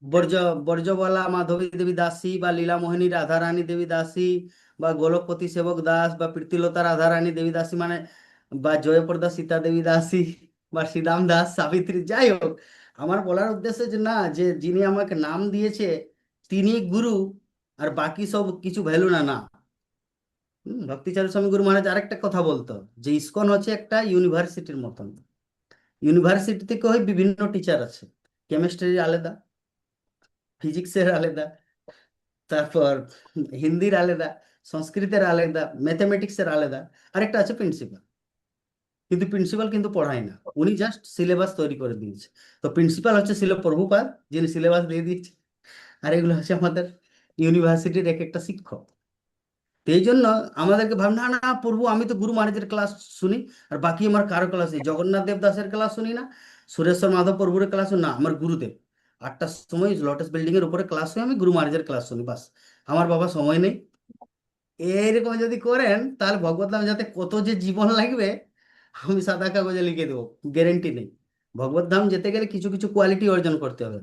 বর্জ বর্জবালা মাধবী দেবী দাসী বা লীলা মোহিনী রাধারানী দেবী দাসী বা গোলকপতি সেবক দাস বা প্রীতিলতা রাধারানী দেবী দাসী মানে, বা জয়প্রদা সীতা দেবী দাসী বা শ্রীরাম দাস সাবিত্রী, যাই হোক, আমার বলার উদ্দেশ্য যে না, যে যিনি আমাকে নাম দিয়েছে তিনি গুরু, আর বাকি সব কিছু ভ্যালু না, না। ভক্তিচারু স্বামী গুরু মহারাজ আরেকটা কথা বলতো যে ইসকন হচ্ছে একটা ইউনিভার্সিটির মতন। ইউনিভার্সিটি থেকে হয় বিভিন্ন টিচার আছে, কেমিস্ট্রির আলাদা, ফিজিক্সের আলাদা, তারপর হিন্দির আলাদা, সংস্কৃতের আলাদা, ম্যাথমেটিক্সের আলাদা, আরেকটা আছে প্রিন্সিপাল। কিন্তু প্রিন্সিপাল কিন্তু পড়ায় না, উনি জাস্ট সিলেবাস তৈরি করে দিয়েছে। তো প্রিন্সিপাল হচ্ছে শিল প্রভুপাদ, যিনি সিলেবাস দিয়ে দিয়েছে, আর এগুলো হচ্ছে আমাদের ইউনিভার্সিটির এক একটা শিক্ষক। তো এই জন্য আমাদেরকে ভাব না না প্রভু আমি তো গুরু মহারাজের ক্লাস শুনি, আর বাকি আমার কারো ক্লাস নেই, জগন্নাথ দেব দাসের ক্লাস শুনি না, সুরেশ্বর মাধব প্রভুর ক্লাস শুনি না, আমার গুরুদেব 8টার সময় লোটাস বিল্ডিং এর উপরে ক্লাস হয়, আমি গুরু মহারাজের ক্লাস শুনি, বাস, আমার বাবা সময় নেই। এইরকম যদি করেন তাহলে ভগবত ধাম যাতে কত যে জীবন লাগবে আমি সাদা কাগজে লিখে দেবো, গ্যারেন্টি নেই। ভগবত ধাম যেতে গেলে কিছু কিছু কোয়ালিটি অর্জন করতে হবে,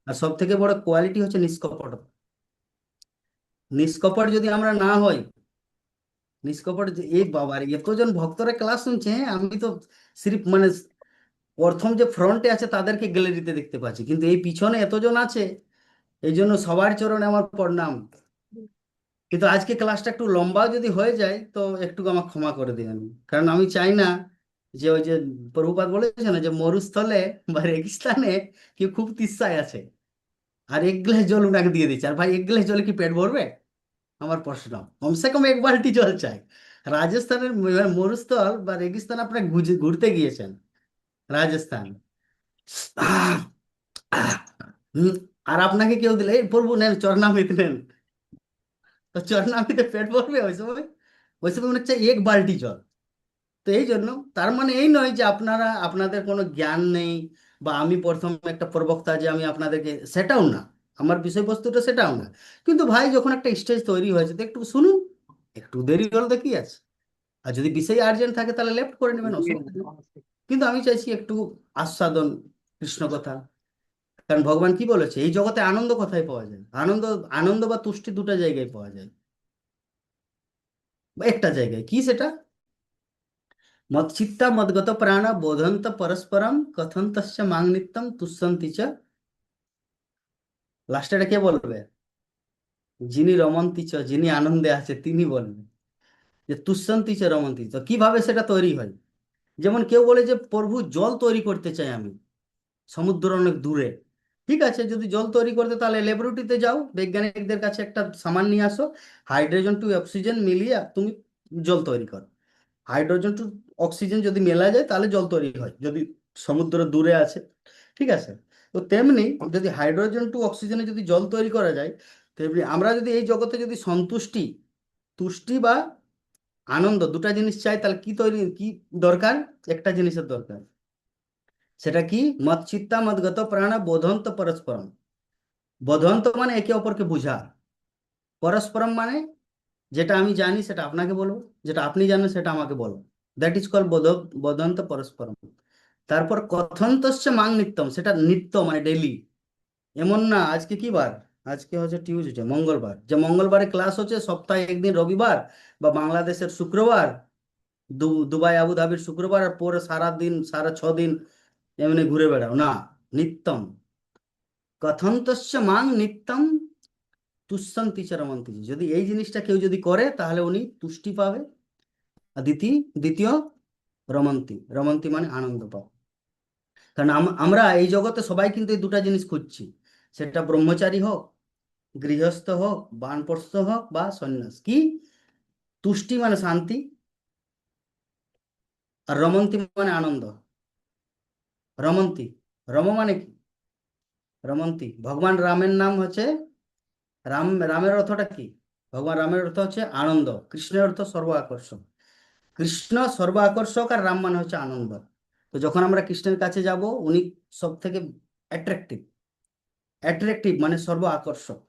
আর সব থেকে বড় কোয়ালিটি হচ্ছে নিষ্কপট। নিষ্কপট যদি আমরা না হই, নিষ্কপট এই বাবার এতজন ভক্তরা ক্লাস শুনছে, হ্যাঁ, আমি তো সিরিফ মানে প্রথম যে ফ্রন্টে আছে তাদেরকে গ্যালারিতে দেখতে পাচ্ছি, কিন্তু এই পিছনে এতজন আছে। এই জন্য সবার চরণে আমার প্রণাম। কিন্তু আজকে ক্লাসটা একটু লম্বা যদি হয়ে যায় তো একটু আমাকে ক্ষমা করে দিবেন, কারণ আমি চাই না যে ওই যে প্রভুপাদ বলেছে না যে মরুস্থলে বা রেগিস্তানে কেউ খুব তৃষ্ণায় আছে আর 1 গ্লাস জল উনাকে দিয়ে দিচ্ছে, আর ভাই 1 গ্লাস জলে কি পেট ভরবে? আমার প্রশ্ন, কমসে কম 1 বালতি জল চাই। রাজস্থানের মরুস্থল বা রেগিস্তান আপনার ঘুরতে গিয়েছেন, রাজস্থান, আহ, আহ, হুম, আর আপনাকে কেউ দিলে এই প্রভু নেন চরণামৃত নেন, তো চরণামৃতে পেট ভরবে ওই সময়? ওই সময় মনে হচ্ছে 1 বালতি জল। তো এই জন্য তার মানে এই নয় যে আপনারা আপনাদের কোনো জ্ঞান নেই, বা আমি প্রথম একটা প্রবক্তা যে আমি আপনাদেরকে, সেটাও না, আমার বিষয়বস্তুটা সেটাও না। কিন্তু ভাই যখন একটা স্টেজ তৈরি হয়েছে তো একটু শুনুন, একটু দেরি হলে তো কি আছে, আর যদি বিষয় আর্জেন্ট থাকে তাহলে লেফট করে নেবেন, অসুবিধা নেই। কিন্তু আমি চাইছি একটু আস্বাদন কৃষ্ণ কথা। কারণ ভগবান কি বলেছে, এই জগতে আনন্দ কোথায় পাওয়া যায়? আনন্দ, আনন্দ বা তুষ্টি দুটো জায়গায় পাওয়া যায়, বা একটা জায়গায়, কি সেটা? মৎচিত্তা মদ্গত প্রাণ বোধন্ত পরস্পরম কথন্তস্য মাং নিত্যম তুষ্যন্তি চ। লাস্টে এটা কে বলবে? যিনি রমন্তি চ, যিনি আনন্দে আছে তিনি বলবেন যে তুষ্যন্তি চ রমন্তি চ। কিভাবে সেটা তৈরি হয়? যেমন কেউ বলে যে প্রভু জল তৈরি করতে চাই আমি, সমুদ্র অনেক দূরে। ঠিক আছে, যদি জল তৈরি করতে তাহলে ল্যাবরেটরিতে যাও, বৈজ্ঞানিকদের কাছে একটা সামান নিয়ে আসো, হাইড্রোজেন টু অক্সিজেন মিলিয়ে তুমি জল তৈরি করো। হাইড্রোজেন টু অক্সিজেন যদি মেলা যায় তাহলে জল তৈরি হয়, যদি সমুদ্র দূরে আছে। ঠিক আছে, তো তেমনি যদি হাইড্রোজেন টু অক্সিজেনে যদি জল তৈরি করা যায়, তেমনি আমরা যদি এই জগতে যদি সন্তুষ্টি, তুষ্টি বা আনন্দ দুটা জিনিস চাই, তাহলে কি তৈরি, কি দরকার? একটা জিনিসের দরকার, সেটা কি? মৎচিত্তা মদ্গত প্রাণ বোধন্ত পরস্পরম। বোধন্ত মানে একে অপরকে বুঝা, পরস্পরম মানে যেটা আমি জানি সেটা আপনাকে বলবো, যেটা আপনি জানেন সেটা আমাকে বলো, দ্যাট ইজ কল বোধন্ত পরস্পরম। তারপর কথন্তস্য মাং নিত্যম, সেটা নিত্য মানে ডেইলি। এমন না আজকে কি বার, আজকে হচ্ছে টিউসডে, মঙ্গলবার, যে মঙ্গলবারে ক্লাস হচ্ছে সপ্তাহে একদিন রবিবার, বা বাংলাদেশের শুক্রবার, দুবাই আবুধাবির শুক্রবার, আর পরে সারা দিন সারা 6 দিন এমনি ঘুরে বেড়াও না। নিত্যম, কথন্তস্য মাং নিত্যম তুষ্যন্তি চ রমন্তি চ। যদি এই জিনিসটা কেউ যদি করে তাহলে উনি তুষ্টি পাবে। আর দ্বিতীয় রমন্তি, রমন্তি মানে আনন্দ পাও। কারণ আমরা এই জগতে সবাই কিন্তু এই দুটা জিনিস খুঁজছি, সেটা ব্রহ্মচারী হোক, গৃহস্থ হোক, বানপ্রস্থ হোক বা সন্ন্যাস। কি? তুষ্টি মানে শান্তি, আর রমন্তি মানে আনন্দ। রমন্তি, রম মানে কি? রমন্তি, ভগবান রামের নাম হচ্ছে রাম। রামের অর্থটা কি? ভগবান রামের অর্থ হচ্ছে আনন্দ, কৃষ্ণের অর্থ সর্ব আকর্ষক। কৃষ্ণ সর্ব আকর্ষক, আর রাম মানে হচ্ছে আনন্দ। তো যখন আমরা কৃষ্ণের কাছে যাব, উনি সব থেকে অ্যাট্রাকটিভ। অ্যাট্রাকটিভ মানে সর্ব আকর্ষক।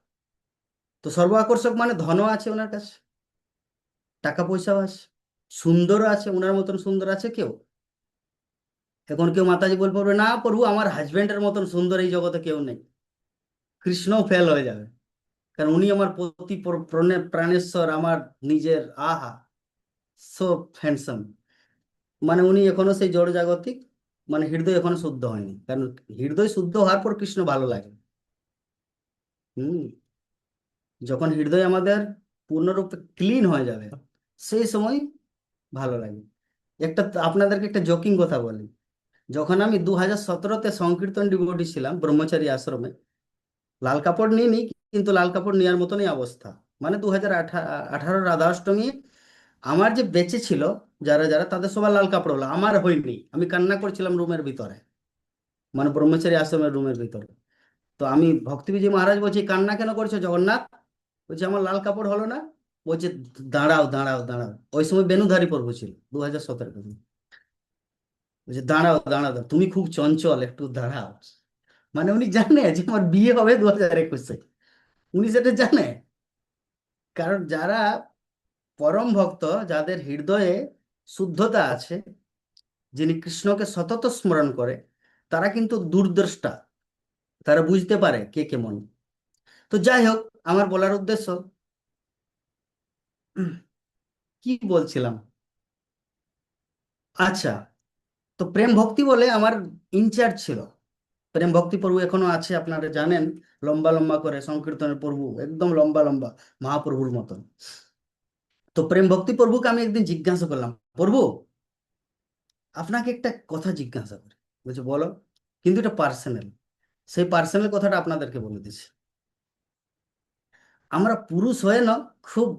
তো সর্ব আকর্ষক মানে ধনও আছে ওনার কাছে, টাকা পয়সাও আছে, সুন্দরও আছে, ওনার মতন সুন্দর আছে কেউ? এখন কেউ মাতাজি বল পড়বে না প্রভু আমার হাজবেন্ডের মতন সুন্দর এই জগতে কেউ নেই, কৃষ্ণও ফেল হয়ে যাবে। কারণ উনি আমার প্রতি প্রাণেশ্বর, আমার নিজের, আহা, সো হ্যান্ডসাম। মানে উনি এখনো সেই জড় জাগতিক, মানে হৃদয় এখনো শুদ্ধ হয়নি। কারণ হৃদয় শুদ্ধ হওয়ার পর কৃষ্ণ ভালো লাগে। হুম, যখন হৃদয় আমাদের পূর্ণরূপে ক্লিন হয়ে যাবে সেই সময় ভালো লাগে। একটা আপনাদেরকে একটা জোকিং কথা বলি। যখন আমি 2017-তে সংকীর্তন ডিভোটি ছিলাম ব্রহ্মচারী আশ্রমে, লাল কাপড় নিইনি, কিন্তু লাল কাপড় নেওয়ার মতনই অবস্থা। মানে 2018 রাধাষ্টমী, আমার যে বেঁচে ছিল যারা যারা, তাদের সবার লাল কাপড় হলো, আমার হয়নি। আমি কান্না করছিলাম রুমের ভিতরে, মানে ব্রহ্মচারী আশ্রমের রুমের ভিতরে। তো আমি ভক্তিবিজয় মহারাজ বলছি, কান্না কেন করছো জগন্নাথ? বলছে আমার লাল কাপড় হলো না। বলছে দাঁড়াও দাঁড়াও দাঁড়াও। ওই সময় বেনুধারী প্রভু ছিল 2017 বলছে দাঁড়াও দাঁড়াও দাঁড়াও, তুমি খুব চঞ্চল, একটু দাঁড়াও। মানে উনি জানে যে আমার বিয়ে হবে 2021-এ, উনি সেটা জানে। কারণ যারা পরম ভক্ত, যাদের হৃদয়ে শুদ্ধতা আছে, যিনি কৃষ্ণকে সতত স্মরণ করে, তারা কিন্তু দূরদ্রষ্টা, তারা বুঝতে পারে কে কেমন। তো যাই হোক, আমার বলার উদ্দেশ্য, কি বলছিলাম, আচ্ছা, তো প্রেম ভক্তি বলে আমার ইনচার্জ ছিল। প্রেম ভক্তি প্রভু এখনো আছে, আপনারা জানেন, লম্বা লম্বা করে সংকীর্তনের প্রভু, একদম লম্বা লম্বা, মহাপ্রভুর মতন। তো প্রেম ভক্তি প্রভুকে আমি একদিন জিজ্ঞাসা করলাম, প্রভু আপনাকে একটা কথা জিজ্ঞাসা করি। বলছে বলো, কিন্তু এটা পার্সোনাল। সেই পার্সোনাল কথাটা আপনাদেরকে বলে দিচ্ছি। আমরা পুরুষ হয়ে না খুব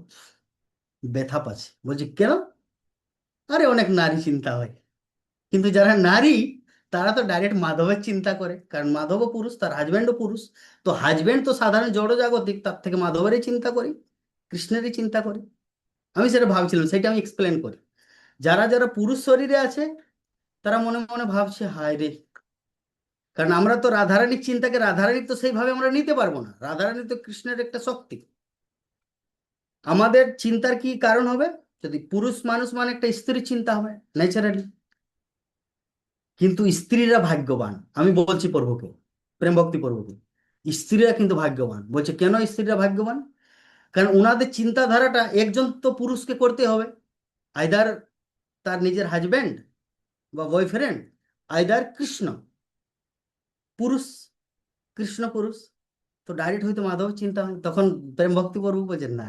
ব্যথা পাচ্ছি। বলছি কেন? আরে অনেক নারী চিন্তা হয়, কিন্তু যারা নারী তারা তো ডাইরেক্ট মাধবের চিন্তা করে, কারণ মাধবও পুরুষ, তার হাজব্যান্ডও পুরুষ। তো হাজব্যান্ড তো সাধারণ জড়জাগতিক, তার থেকে মাধবেরই চিন্তা করি, কৃষ্ণেরই চিন্তা করি। আমি সেটা ভাবছিলাম, সেটা আমি এক্সপ্লেন করি। যারা যারা পুরুষ শরীরে আছে তারা মনে মনে ভাবছে হায় রে, কারণ আমরা তো রাধারানীর চিন্তাকে, রাধারানী তো সেইভাবে আমরা নিতে পারবো না, রাধারানী তো কৃষ্ণের একটা শক্তি। আমাদের চিন্তার কি কারণ হবে? যদি পুরুষ মানুষ মানে একটা স্ত্রীর চিন্তা হবে ন্যাচারালি। কিন্তু স্ত্রীরা ভাগ্যবান, আমি বলছি প্রভুকে, প্রেম ভক্তি প্রভুকে, স্ত্রীরা কিন্তু ভাগ্যবান। বলছে কেন স্ত্রীরা ভাগ্যবান? কারণ ওনাদের চিন্তাধারাটা, একজন তো পুরুষকে করতে হবে, আইদার তার নিজের হাজবেন্ড বা বয়ফ্রেন্ড, আইদার কৃষ্ণ পুরুষ, কৃষ্ণ পুরুষ। তো ডাইরেক্ট হয়তো মাধব চিন্তা হয়, তখন প্রেম ভক্তি প্রভু বলছেন না,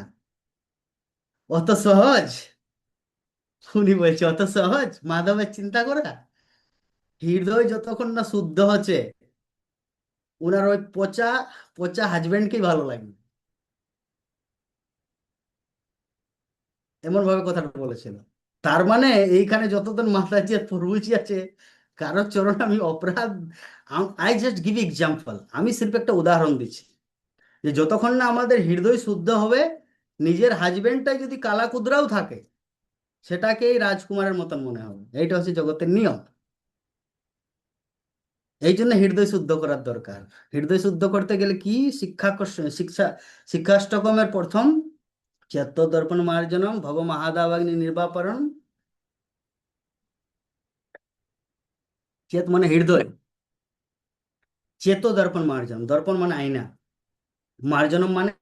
অত সহজ। উনি বলছে অত সহজ মাধবের চিন্তা করা? হৃদয় যতক্ষণ না শুদ্ধ হচ্ছে, ওনার ওই পচা পচা হাজবেন্ডকেই ভালো লাগে, এমন ভাবে কথাটা বলেছিল। তার মানে এইখানে যতজন মাতাজি আর প্রভুজি আছে, কারোর চরণ আমি অপরাধ, আই জাস্ট গিভ এক্সাম্পল, আমি সির্ফ একটা উদাহরণ দিচ্ছি, যে যতক্ষণ না আমাদের হৃদয় শুদ্ধ হবে, নিজের হাজবেন্ডটাই যদি কালা কুদরাও থাকে, সেটাকেই রাজকুমারের মতন মনে হবে। এইটা হচ্ছে জগতের নিয়ম। এই জন্য হৃদয় শুদ্ধ করার দরকার। হৃদয় শুদ্ধ করতে গেলে কি? শিক্ষাষ্টকমের প্রথম চেত্ত দর্পণ মার্জনম ভব মহাদাবাগ্নি নির্বাপরণ। চেত মানে হৃদয়, চেত দর্পণ মার্জনম, দর্পণ মানে আয়না, মার্জনম মানে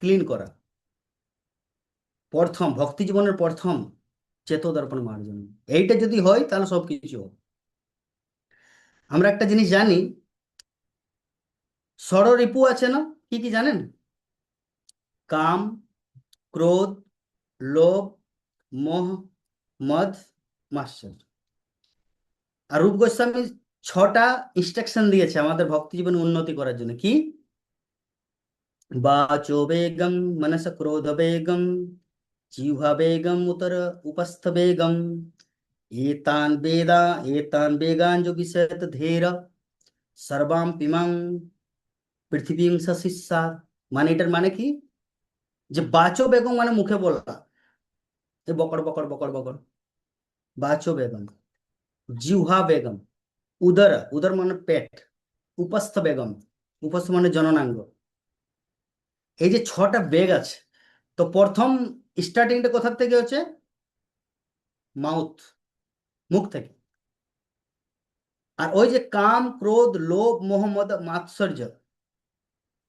ক্লিন করা। প্রথম ভক্তি জীবনের প্রথম চেত দর্পণ মার্জনম, এইটা যদি হয় তাহলে সবকিছু হবে। আমরা একটা জিনিস জানি, ষড়রিপু আছে না, কি কি জানেন? কাম, ক্রোধ, লোভ, মোহ, মদ, মাৎসর্য। আর রূপ গোস্বামী 6টা ইনস্ট্রাকশন দিয়েছে আমাদের ভক্তি জীবনে উন্নতি করার জন্য। কি? वाचो वेगम मनस क्रोध वेगम जिह्वा वेगम उतर उपस्थ वेगम एतान वेगान जो विशत ধীর সর্বাম পিমাং পৃথিবীং সশিষ্যা। মানে এটার মানে কি? যে বাচো বেগম মানে মুখে বলা, এ বকর বকর বকর বকর, বাচো বেগম। জিহ্বা বেগম, উদর, উদর মানে পেট। উপস্থ বেগম, উপস্থ মানে জননাঙ্গ। এই যে 6টা বেগ আছে, তো প্রথম স্টার্টিংটা কোথা থেকে হচ্ছে? মাউথ, মুখ থেকে। আর ওই যে কাম, ক্রোধ, লোভ, মোহ, মদ, মাৎসর্য,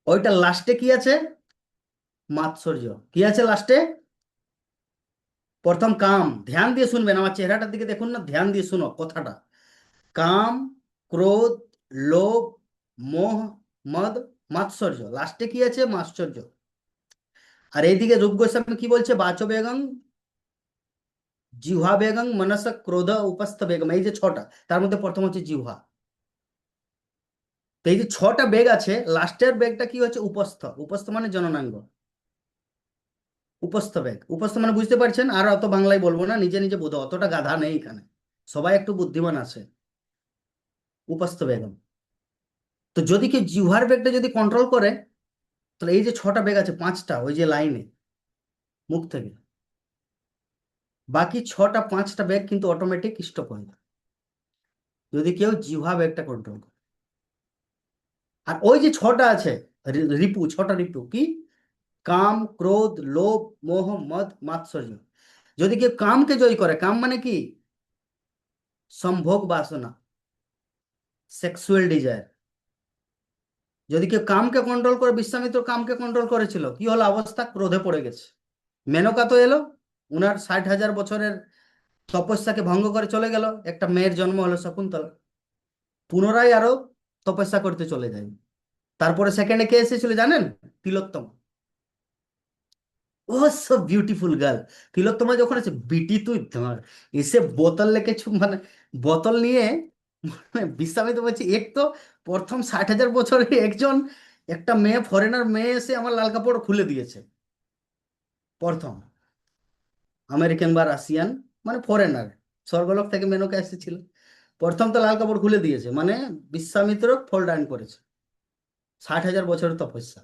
ওইটা লাস্টে কি আছে? মাৎসর্য কি আছে লাস্টে? প্রথম কাম, ধ্যান দিয়ে শুনবেন, আমার চেহারাটার দিকে দেখুন না, ধ্যান দিয়ে শুনো কথাটা। কাম, ক্রোধ, লোভ, মোহ, মদ, মাৎসর্য, লাস্টে কি আছে? মাৎসর্য। আর এইদিকে রূপ গোস্বামী কি বলছে? বাচো বেগম, জিহ্বা বেগম, মনস ক্রোধ উপস্থ বেগম, এই যে 6টা, তার মধ্যে প্রথম হচ্ছে জিহ্বা। তো এই যে 6টা বেগ আছে, লাস্টের বেগটা কি হচ্ছে? উপস্থ। উপস্থ মানে জননাঙ্গ, উপস্থ বেগ। উপস্থ মানে বুঝতে পারছেন, আর অত বাংলায় বলবো না, নিজে নিজে বোঝো, অতটা গাধা নেই এখানে, সবাই একটু বুদ্ধিমান আছে। উপস্থ বেগম। তো যদি কেউ জিহ্বার বেগটা যদি কন্ট্রোল করে, তাহলে এই যে 6টা বেগ আছে, 5টা ওই যে লাইনে মুখ থেকে, বাকি 5টা বেগ কিন্তু অটোমেটিক স্টপ হয়ে যায় যদি কেউ জিহ্বা বেগটা কন্ট্রোল করে। আর ওই যে 6টা আছে রিপু, 6টা রিপু কি? কাম, ক্রোধ, লোভ, মোহ, মদ, মাৎসর্য। যদি কেউ কামকে জয় করে, কাম মানে কি? সম্ভোগ বাসনা, সেক্সুয়াল ডিজায়ার। যদি কেউ কামকে কন্ট্রোল করে, বিশ্বামিত্র কামকে কন্ট্রোল করেছিল, কি হলো অবস্থা? ক্রোধে পড়ে গেছে। মেনকা তো এলো, উনার 60,000 বছরের তপস্যাকে ভঙ্গ করে চলে গেল, একটা মেয়ের জন্ম হলো শকুন্তলা, পুনরায় আরো তপস্যা করতে চলে যায়। তারপরে সেকেন্ডে কে এসেছিল জানেন? তিলোত্তমা। ও সো বিউটিফুল গার্ল। তিলোত্তমা যখন আছে, বিটি তুই ধর, এসে বোতল লেকে মানে বোতল নিয়ে, মানে বিশ্বামিত্র বলছি, এক তো প্রথম 60,000 বছরে একজন, একটা মেয়ে, ফরেনার মেয়ে এসে আমার লাল কাপড় খুলে দিয়েছে। প্রথম আমেরিকান বা রাশিয়ান, মানে ফরেনার, স্বর্গলোক থেকে মেনকা এসেছিল, প্রথম তো লাল কাপড় খুলে দিয়েছে, মানে বিশ্বামিত্র ফল ডাউন করেছে 60,000 বছরের তপস্যা।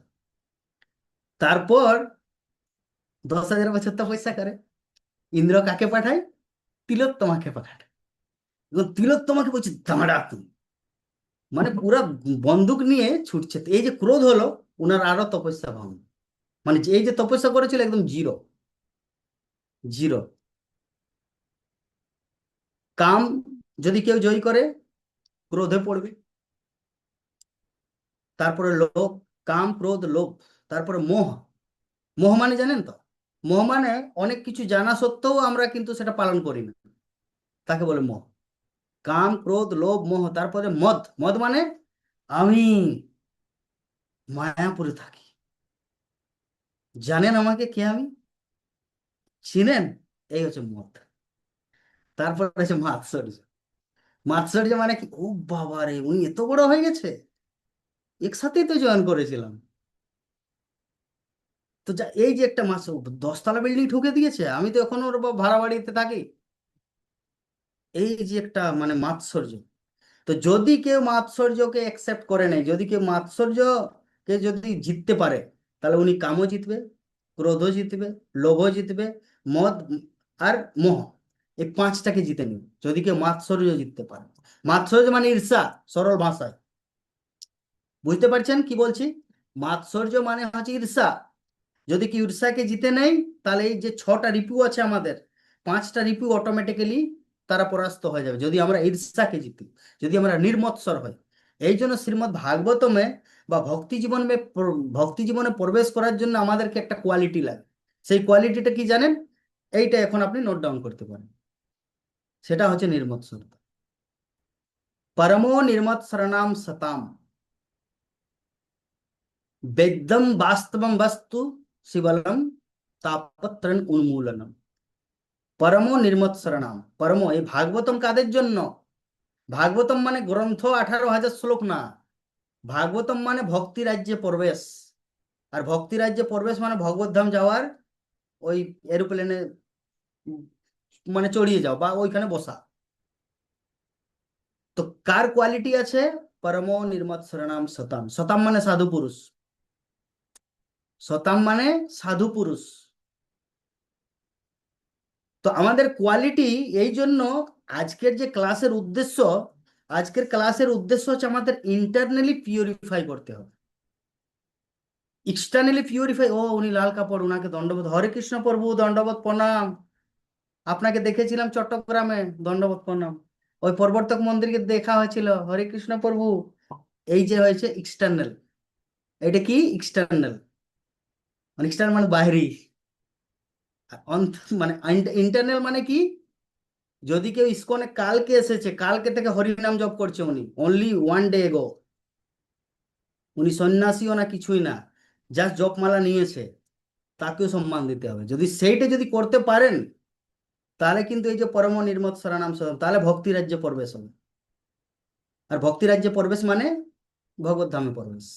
তারপর 10,000 বছর তপস্যা করে ইন্দ্র কাকে পাঠায়? তিলোত্তমাকে পাঠায়। এবং তিলোত্তমাকে বলছে দাঁড়া তুই, মানে পুরা বন্দুক নিয়ে ছুটছে। তো এই যে ক্রোধ হলো, ওনার আরো তপস্যা ভাঙল, মানে এই যে তপস্যা করেছিল একদম জিরো, জিরো। কাম যদি কেউ জয় করে, ক্রোধে পড়বে। তারপরে লোভ, কাম, ক্রোধ, লোভ। তারপরে মোহ। মোহ মানে জানেন তো? মোহ মানে অনেক কিছু জানা সত্ত্বেও আমরা কিন্তু সেটা পালন করি না, তাকে বলে মোহ। কাম, ক্রোধ, লোভ, মোহ। তারপরে মদ। মদ মানে আমি মায়াপুরে থাকি, জানেন আমাকে কে আমি, চিনেন, এই হচ্ছে মদ। তারপর আছে মাৎসর্য। মাৎসর্য মানে কি, ও বাবা রে, উনি এত বড় হয়ে গেছে, একসাথেই তো জয়েন করেছিলাম। তো যা এই যে একটা 10 তলা বিল্ডিং ঠুকে দিয়েছে, আমি তো এখনো ওর ভাড়া বাড়িতে থাকি। এই যে একটা মানে মাৎসর্য। তো যদি কেউ মাৎসর্যকে অ্যাকসেপ্ট করে নেয়, যদি কেউ মাৎসর্যকে যদি জিততে পারে, তাহলে উনি কামও জিতবে, ক্রোধও জিতবে, লোভও জিতবে, মদ আর মোহ, এই 5টাকে জিতে নেবে যদি কেউ মাৎসর্য জিততে পারে। মাৎসর্য মানে ঈর্ষা, সরল ভাষায়। বুঝতে পারছেন কি বলছি? মাৎসর্য মানে হচ্ছে ঈর্ষা। যদি কেউ ঈর্ষাকে জিতে নেয়, তাহলে এই যে 6টা রিপু আছে আমাদের, 5টা রিপু অটোমেটিক্যালি তারা পরাস্ত হয়ে যাবে যদি আমরা ঈর্ষাকে জিতি, যদি আমরা নির্মৎসর হই। এই জন্য শ্রীমদ্ ভাগবতমে বা ভক্তি জীবনে প্রবেশ করার জন্য আমাদেরকে একটা কোয়ালিটি লাগে। সেই কোয়ালিটিটা কি জানেন? এইটা এখন আপনি নোট ডাউন করতে পারেন। সেটা হচ্ছে নির্মৎসরতা। পরমো নির্মৎসরণাম সতাম বেদম বাস্তবম বস্তু শিবলম তাপত্রণ উন্মূলনম। পরমো নির্মৎসরণাম। পরম, এই ভাগবতম কাদের জন্য? ভাগবতম মানে গ্রন্থ 18,000 শ্লোক না। ভাগবতম মানে ভক্তি রাজ্যে প্রবেশ। আর ভক্তি রাজ্যে প্রবেশ মানে ভগবত ধাম যাওয়ার ওই এরোপ্লেনে মানে চড়িয়ে যাও বা ওইখানে বসা। তো কার কোয়ালিটি আছে? পরমো নির্মৎসরণাম সতাম। সতাম মানে সাধু পুরুষ। সতাম মানে সাধু পুরুষ। তো আমাদের কোয়ালিটি, এই জন্য আজকের যে ক্লাসের উদ্দেশ্য, আজকের ক্লাসের উদ্দেশ্য হচ্ছে আমাদের ইন্টারনালি পিউরিফাই করতে হবে। এক্সটার্নালি পিউরিফাই, ও উনি লাল কাপড়, ওনাকে দণ্ডবোধ, হরে কৃষ্ণ প্রভু দণ্ডবোধ প্রণাম, আপনাকে দেখেছিলাম চট্টগ্রামে, দণ্ডবোধ প্রণাম, ওই প্রবর্তক মন্দিরকে দেখা হয়েছিল, হরে কৃষ্ণ প্রভু। এই যে হয়েছে এক্সটার্নাল, এটা কি এক্সটার্নাল, মানে এক্সটার্নাল মানে বাহিরি। মানে ইন্টারনাল মানে কি? যদি কেউ ইসকনে কালকে এসেছে, কালকে থেকে হরিনাম জপ করছে, উনি অনলি 1 ডে এগো, উনি সন্ন্যাসীও না কিছুই না, জাস্ট জপমালা নিয়েছে, তাকেও সম্মান দিতে হবে। যদি সেইটা যদি করতে পারেন, তাহলে কিন্তু এই যে পরম নির্মৎসরণাম সদম, তাহলে ভক্তি রাজ্যে প্রবেশ হবে। আর ভক্তি রাজ্যে প্রবেশ মানে ভগবত ধামে প্রবেশ।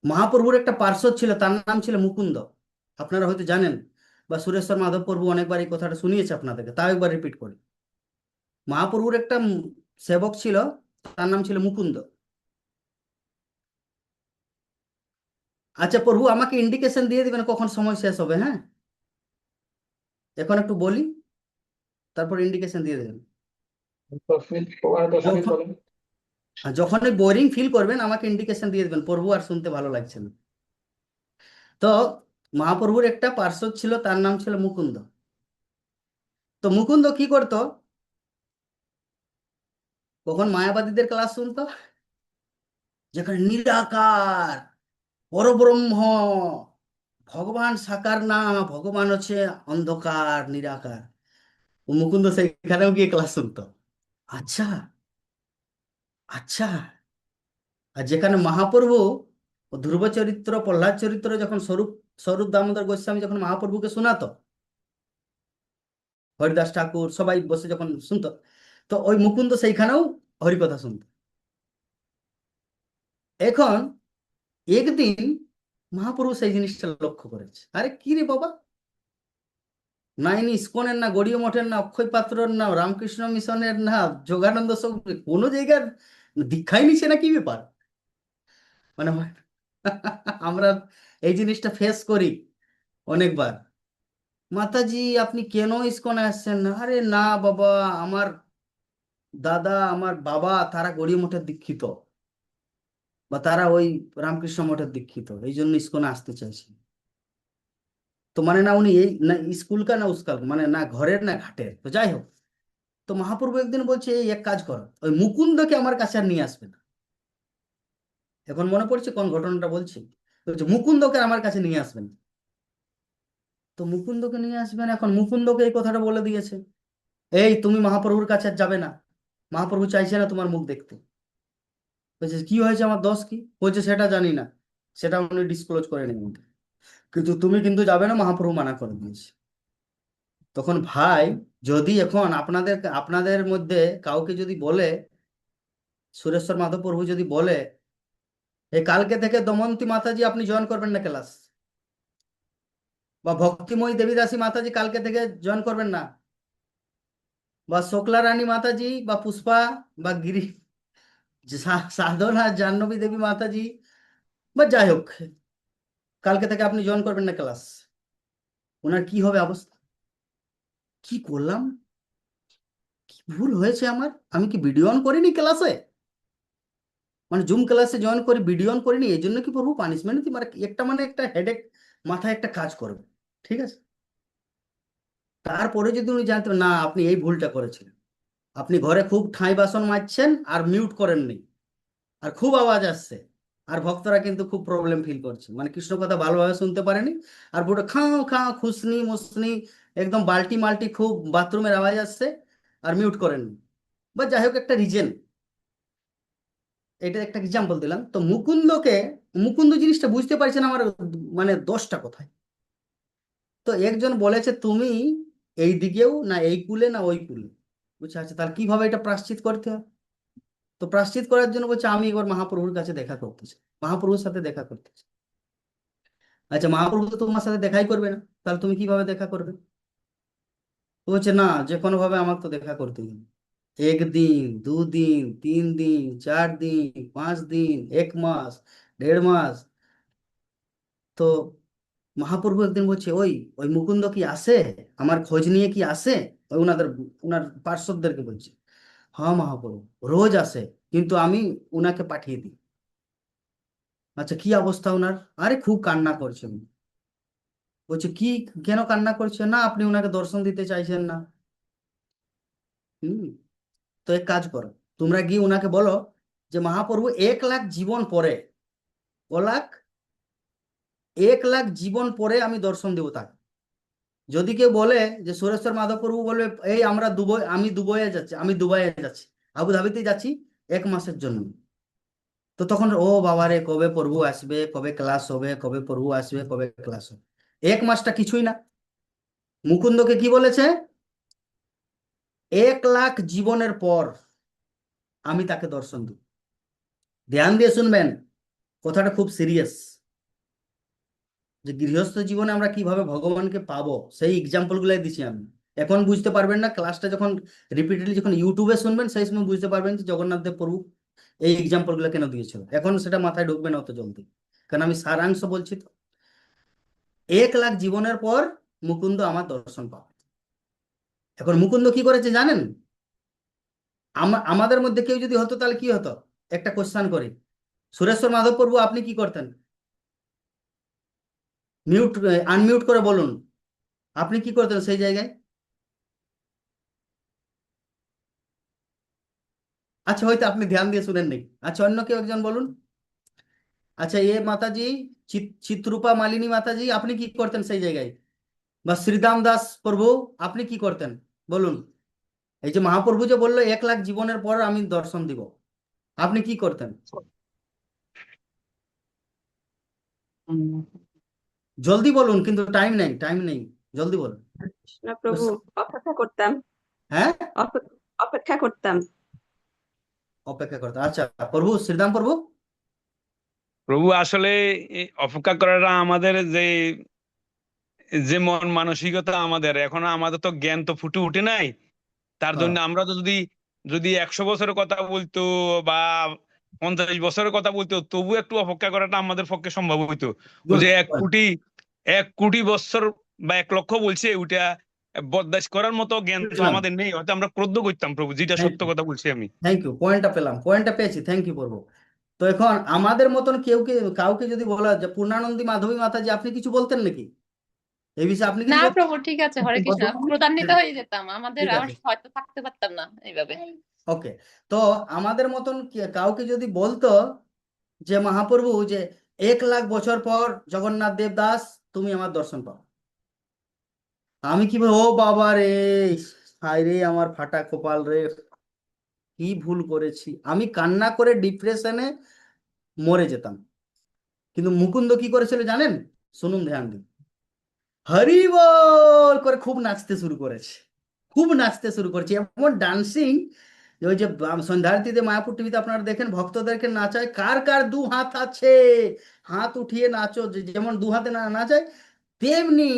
মহাপ্রভুর একটা পার্ষদ ছিল, তার নাম ছিল মুকুন্দ। আপনারা হয়তো জানেন, বা সুরেশ্বর মাধব প্রভু অনেকবার এই কথাটা শুনিয়েছে আপনাদেরকে, তাও একবার রিপিট করি। মহাপ্রভুর একটা সেবক ছিল, তার নাম ছিল মুকুন্দ। আচ্ছা প্রভু, আমাকে ইন্ডিকেশন দিয়ে দিবেন কখন সময় শেষ হবে, হ্যাঁ? এখন একটু বলি, তারপর ইন্ডিকেশন দিয়ে দেবেন। 10 মিনিট যখন বলেন। যখনই বোরিং ফিল করবেন, আমাকে ইন্ডিকেশন দিয়ে দেবেন, প্রভু আর শুনতে ভালো লাগছে না। তো মহাপ্রভুর একটা পার্ষদ ছিল, তার নাম ছিল মুকুন্দ। তো মুকুন্দ কি করতো? কখন মায়াবাদীদের ক্লাস শুনতো, যেখানে নিরাকার পরব্রহ্ম, ভগবান সাকার না, ভগবান হচ্ছে অন্ধকার নিরাকার, ও মুকুন্দ সেখানেও গিয়ে ক্লাস শুনতো। আচ্ছা, আচ্ছা। আর যেখানে মহাপ্রভু ও ধ্রুব চরিত্র, প্রহ্লাদ চরিত্র যখন স্বরূপ স্বরূপ দামোদর গোস্বামী যখন মহাপ্রভুকে শোনাতো, হরিদাস ঠাকুর সবাই বসে যখন শুনতো, তো ওই মুকুন্দ সেইখানেও হরিকথা শুনতো। এখন একদিন মহাপ্রভু সেই জিনিসটা লক্ষ্য করেছে, আরে কি রে বাবা, না ইনি ইস্কনের, না গড়িয়া মঠের, না অক্ষয় পাত্রর, না রামকৃষ্ণ মিশনের, না যোগানন্দ সব কোনো জায়গার দীক্ষাই নিছে না, কি ব্যাপার? মানে আমরা এই জিনিসটা ফেস করি অনেকবার। মাতাজি আপনি কেন ইসকনে আসছেন না? আরে না বাবা, আমার দাদা আমার বাবা তারা গড়িয়া মঠের দীক্ষিত, বা তারা ওই রামকৃষ্ণ মঠের দীক্ষিত, এই জন্য ইসকনে আসতে চাইছি। তো মানে না উনি এই না স্কুল কা না উস্কাল, মানে না ঘরের না ঘাটের, তো যাই হোক। তো মহাপ্রভু একদিন বলছে এই এক কাজ করো, ওই মুকুন্দকে আমার কাছে আর নিয়ে আসবে না। এখন মনে পড়ছে কোন ঘটনাটা বলছি। বলছে মুকুন্দকে আমার কাছে নিয়ে আসবেন। তো মুকুন্দকে নিয়ে আসবেন, এখন মুকুন্দকে এই কথাটা বলে দিয়েছে, এই তুমি মহাপ্রভুর কাছে আর যাবে না, মহাপ্রভু চাইছে না তোমার মুখ দেখতে। বলছে কি হয়েছে, আমার দোষ কি? বলছে সেটা জানি না, সেটা উনি ডিসক্লোজ করে নেন, কিন্তু তুমি কিন্তু যাবে না, মহাপ্রভু মানা করে দিয়েছে। তখন ভাই, যদি এখন আপনাদের আপনাদের মধ্যে কাউকে যদি বলে, সুরেশ্বর মাধব প্রভু যদি বলে এই কালকে থেকে দময়ন্তী মাতাজি আপনি জয়েন করবেন না ক্লাস, বা ভক্তিময়ী দেবীদাসী মাতাজি কালকে থেকে জয়েন করবেন না, বা শুক্লা রানী মাতাজি বা পুষ্পা বা গিরি সাধনা জাহ্নবী দেবী মাতাজি, বা যাই হোক, কালকে থেকে আপনি জয়েন করবেন না ক্লাস, ওনার কি হবে অবস্থা? কি করলাম, কি ভুল হয়েছে আমার? আমি কি ভিডিও অন করিনি ক্লাসে, মানে জুম ক্লাসে জয়েন করে ভিডিও অন করিনি, এই জন্য কি প্রভু পানিশমেন্ট দিই? মানে একটা মানে একটা হেডেক মাথায় একটা কাজ করবে, ঠিক আছে। তারপরে যদি উনি জানতেন না আপনি এই ভুলটা করেছিলেন, আপনি ঘরে খুব ঠাঁই বাসন মাজছেন আর মিউট করেননি, আর খুব আওয়াজ আসছে, আর ভক্তরা কিন্তু খুব প্রবলেম ফিল করছে, মানে কৃষ্ণ কথা ভালোভাবে শুনতে পারেনি, আর পুরো খাও খাও খুসনি মুসনি একদম বাল্টি মাল্টি খুব বাথরুমের আওয়াজ আসছে, আর মিউট করেননি, বা যাই হোক একটা রিজন, এটা একটা এক্সাম্পল দিলাম। তো মুকুন্দ জিনিসটা বুঝতে পারছেন আমার মানে দোষটা কোথায়। তো একজন বলেছে তুমি এই দিকেও না, এই কুলে না ওই কুলে। বুঝছে, আচ্ছা তাহলে কিভাবে এটা প্রায়শ্চিত করতে হয়? তো প্রায়শ্চিত করার জন্য বলছে আমি এবার মহাপ্রভুর কাছে দেখা করতে চাই, মহাপ্রভুর সাথে দেখা করতে চাই। আচ্ছা মহাপ্রভু তো তোমার সাথে দেখাই করবে না, তাহলে তুমি কিভাবে দেখা করবে? তো বলছে না, যে কোনো ভাবে আমার তো দেখা করতে হবে, 1 দিন 2 দিন 3 দিন 4 দিন 5 দিন 1 মাস 1.5 মাস। তো মহাপ্রভু একদিন বলছে ওই ওই মুকুন্দ কি আসে, আমার খোঁজ নিয়ে কি আসে? ওই উনার পার্শ্বদেরকে বলছে, হ্যাঁ মহাপ্রভু রোজ আসে, কিন্তু আমি উনাকে পাঠিয়ে দিই। আচ্ছা কি অবস্থা উনার? আরে খুব কান্না করছেন। বলছে কি, কেন কান্না করছেন? না আপনি উনাকে দর্শন দিতে চাইছেন না। হুম। তো এক কাজ করো, তোমরা গিয়ে উনাকে বলো যে মহাপ্রভু 1 লাখ জীবন পরে, ক লাখ, 1 লাখ জীবন পরে আমি দর্শন দেবো তাকে। যদি কেউ বলে যে সুরেশ্বর মাধব প্রভু বলবে এই আমরা দুবাই, আমি দুবাইয়ে যাচ্ছি, আমি দুবাইয়ে যাচ্ছি, আবুধাবিতে যাচ্ছি 1 মাসের জন্য, তো তখন ও বাবারে কবে প্রভু আসবে, কবে ক্লাস হবে, কবে প্রভু আসবে, কবে ক্লাস হবে। 1 মাসটা কিছুই না। মুকুন্দকে কি বলেছে? 1 লাখ জীবনের পর আমি তাকে দর্শন দিব। ধ্যান দিয়ে শুনবেন, কথাটা খুব সিরিয়াস। যে গৃহস্থ জীবনে আমরা কিভাবে ভগবানকে পাবো সেই এক্সাম্পল গুলাই দিচ্ছি আমি। এখন বুঝতে পারবেন না, ক্লাসটা যখন রিপিটেডলি যখন ইউটিউবে শুনবেন সেই সময় বুঝতে পারবেন যে জগন্নাথ দেব প্রভু এই এক্সাম্পল গুলো কেন দিয়েছিল। এখন সেটা মাথায় ঢুকবে না অত জলদি, কারণ আমি সারাংশ বলছি। তো 1 লাখ জীবনের পর মুকুন্দ আমার দর্শন পাবে। এখন মুকুন্দ কি করেছে জানেন? আমাদের মধ্যে কেউ যদি হতো তাহলে কি হতো? একটা কোশ্চেন করি, সুরেশ্বর মাধব প্রভু আপনি কি করতেন? মিউট আনমিউট করে বলুন, আপনি কি করতেন সেই জায়গায়? আচ্ছা হয়তো আপনি ধ্যান দিয়ে শুনেন নাই। আচ্ছা অন্য কেউ একজন বলুন। আচ্ছা এ মাতাজি, চিত্রূপা মালিনী মাতাজি আপনি কি করতেন সেই জায়গায়? বা শ্রীদাম দাস প্রভু আপনি কি করতেন? বলুন। এই যে মহাপ্রভু যে বললো 1 লাখ জীবনের পর আমি দর্শন দিব, আপনি কি করতেন? জলদি বলুন, কিন্তু টাইম নেই, টাইম নেই, জলদি বলুন। কৃষ্ণ প্রভু অপেক্ষা করতাম, হ্যাঁ অপেক্ষা করতাম। অপেক্ষা করতে। আচ্ছা প্রভু, শ্রীদাম প্রভু। প্রভু আসলে এই অপেক্ষা করাটা আমাদের যে যে মন মানসিকতা, আমাদের এখনো আমাদের তো জ্ঞান তো ফুটে উঠে নাই। তার হ্যাঁ জন্য আমরা তো যদি যদি 100 বছরের কথা বলতো বা 50 বছরের কথা বলতো, তবু একটু অপেক্ষা করাটা আমাদের পক্ষে সম্ভব হইতো। ওই গুড। যে 1 কোটি 1 কোটি বছর বা 1 লক্ষ বলছে ওইটা বরদাস্ত করার মতো জ্ঞান তো বুঝলাম। আমাদের নেই, হয়তো আমরা ক্রোধ করতাম প্রভু, যেটা থ্যাংক সত্য ইউ, কথা বলছি আমি। থ্যাংক ইউ, পয়েন্টটা পেলাম, পয়েন্টটা পেয়েছি, থ্যাংক ইউ প্রভু। তো এখন আমাদের মতন কাউকে যদি বলা যে পূর্ণানন্দী মাধবী মাতাজি আপনি কিছু বলতেন নাকি এই বিষয়ে, আপনি না কিছু বলতেন? প্রভু, ঠিক আছে, হরে কৃষ্ণ, ক্রোধান্বিত হয়ে যেতাম, ঠিক আমরা আছে, হয়তো থাকতে পারতাম না এইভাবে। ওকে। তো আমাদের মতন কাউকে যদি বলতো যে মহাপ্রভু যে 1 লাখ বছর পর জগন্নাথ দেবদাস তুমি আমার দর্শন পাও, আমি কি ও বাবা রে, হায় রে আমার ফাটা কপাল রে, কি ভুল করেছি, আমি কান্না করে ডিপ্রেশনে মরে যেতাম। কিন্তু মুকুন্দ কি করেছিল জানেন? শুনুন ধ্যান দিন, হরি বল করে খুব নাচতে শুরু করেছে, খুব নাচতে শুরু করেছে, এমন ডান্সিং যে ওই যে সন্ধ্যারতিতে মায়াপুর টিভিতে আপনারা দেখেন ভক্তদেরকে নাচায়, কার কার 2 হাত আছে হাত উঠিয়ে নাচো, যেমন 2 হাতে না নাচায় তেমনি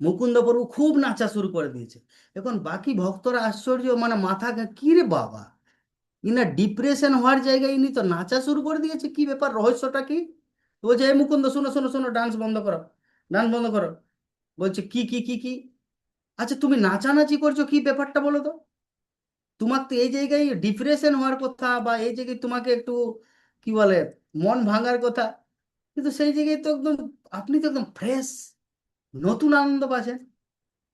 মুকুন্দ প্রভু খুব নাচা শুরু করে দিয়েছে। এখন বাকি ভক্তরা আশ্চর্য, মানে মাথা কি রে বাবা, ইনা ডিপ্রেশন হওয়ার জায়গায় ইনি তো নাচা শুরু করে দিয়েছে, কি ব্যাপার, রহস্যটা কি? তো বলছে এই মুকুন্দ শোনো শোনো শোনো, ডান্স বন্ধ করো, ডান্স বন্ধ করো। বলছে কি কি কি কি, আচ্ছা তুমি নাচানাচি করছো, কি ব্যাপারটা বলো তো, তোমার তো এই জায়গায় ডিপ্রেশন হওয়ার কথা, বা এই জায়গায় তোমাকে একটু কি বলে মন ভাঙার কথা, কিন্তু সেই জায়গায় তো একদম আপনি তো একদম ফ্রেশ, নতুন আনন্দ পাচ্ছেন।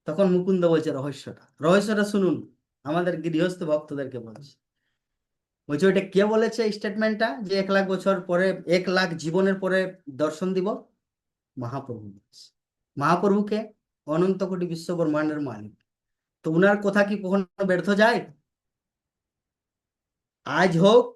তখন মুকুন্দ বলছে রহস্যটা, রহস্যটা শুনুন, আমাদের গৃহস্থ ভক্তদেরকে বলছে। বলছে ওইটা কে বলেছে স্টেটমেন্টটা যে 1 লাখ বছর পরে, 1 লাখ জীবনের পরে দর্শন দিব? মহাপ্রভু বলেছে। মহাপ্রভুকে অনন্ত কোটি বিশ্ব ব্রহ্মাণ্ডের মালিক, তো উনার কথা কি কখনো ব্যর্থ যায়? আজ হোক,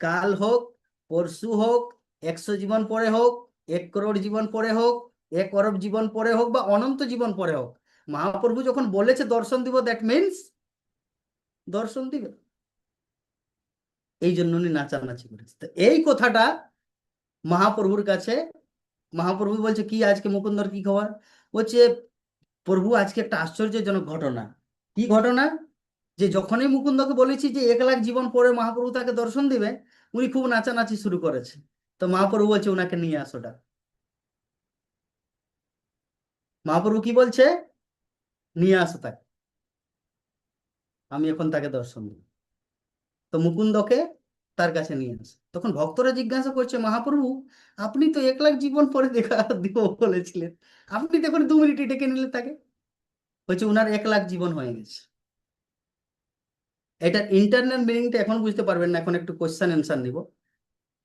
কাল হোক, পরশু হোক, 100 জীবন পরে হোক, 1 করোড় জীবন পরে হোক, 1 অরব জীবন পরে হোক, বা অনন্ত জীবন পরে হোক, মহাপ্রভু যখন বলেছে দর্শন দিব, দ্যাট মিনস দর্শন দিবে। এই জন্য উনি নাচানাচি করেছে। তো এই কথাটা মহাপ্রভুর কাছে, মহাপ্রভু বলছে কি আজকে মুকুন্দর কি খবর, বলছে প্রভু আজকে একটা আশ্চর্যজনক ঘটনা। কি ঘটনা? যে যখনই মুকুন্দকে বলেছি যে 1 লাখ জীবন পরে মহাপ্রভু তাকে দর্শন দিবে, উনি খুব নাচানাচি শুরু করেছে। তো মহাপ্রভু বলছে ওনাকে নিয়ে আসোটা। মহাপ্রভু কি বলছে? নিয়ে আসো তাকে, আমি এখন তাকে দর্শন দেব। তো মুকুন্দকে তার কাছে নিয়ে আসে, তখন ভক্তরা জিজ্ঞাসা করছে মহাপ্রভু আপনি তো 1 লাখ জীবন পরে দেখা দিব বলেছিলেন, আপনি তো এখন 2 মিনিটে ডেকে নিলেন তাকে। বলছে উনার 1 লাখ জীবন হয়ে গেছে। এটার ইন্টারনাল মিনিংটা এখন বুঝতে পারবেন না, এখন একটু কোশ্চেন অ্যান্সার নিব।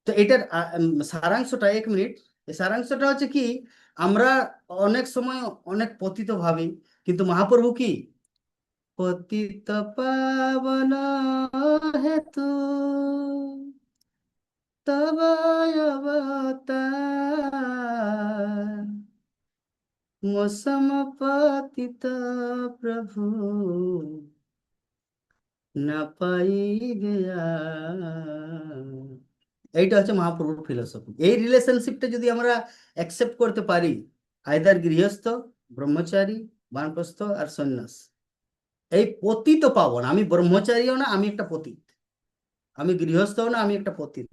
তো এটার সারাংশটা 1 মিনিট, এই সারাংশটা হচ্ছে কি, আমরা অনেক সময় অনেক পতিত ভাবি, কিন্তু মহাপ্রভু কি পতিত পাবন হেতু তব অবতার মসম পতিত প্রভু না পাইবে আর। এইটা হচ্ছে মহাপ্রভুর ফিলোসফি। এই রিলেশনশিপটা যদি আমরা অ্যাকসেপ্ট করতে পারি, আইদার গৃহস্থ, ব্রহ্মচারী, বানপ্রস্থ আর সন্ন্যাস, এই পতিত পাবন, আমি ব্রহ্মচারীও না, আমি একটা পতিত, আমি গৃহস্থও না, আমি একটা পতিত,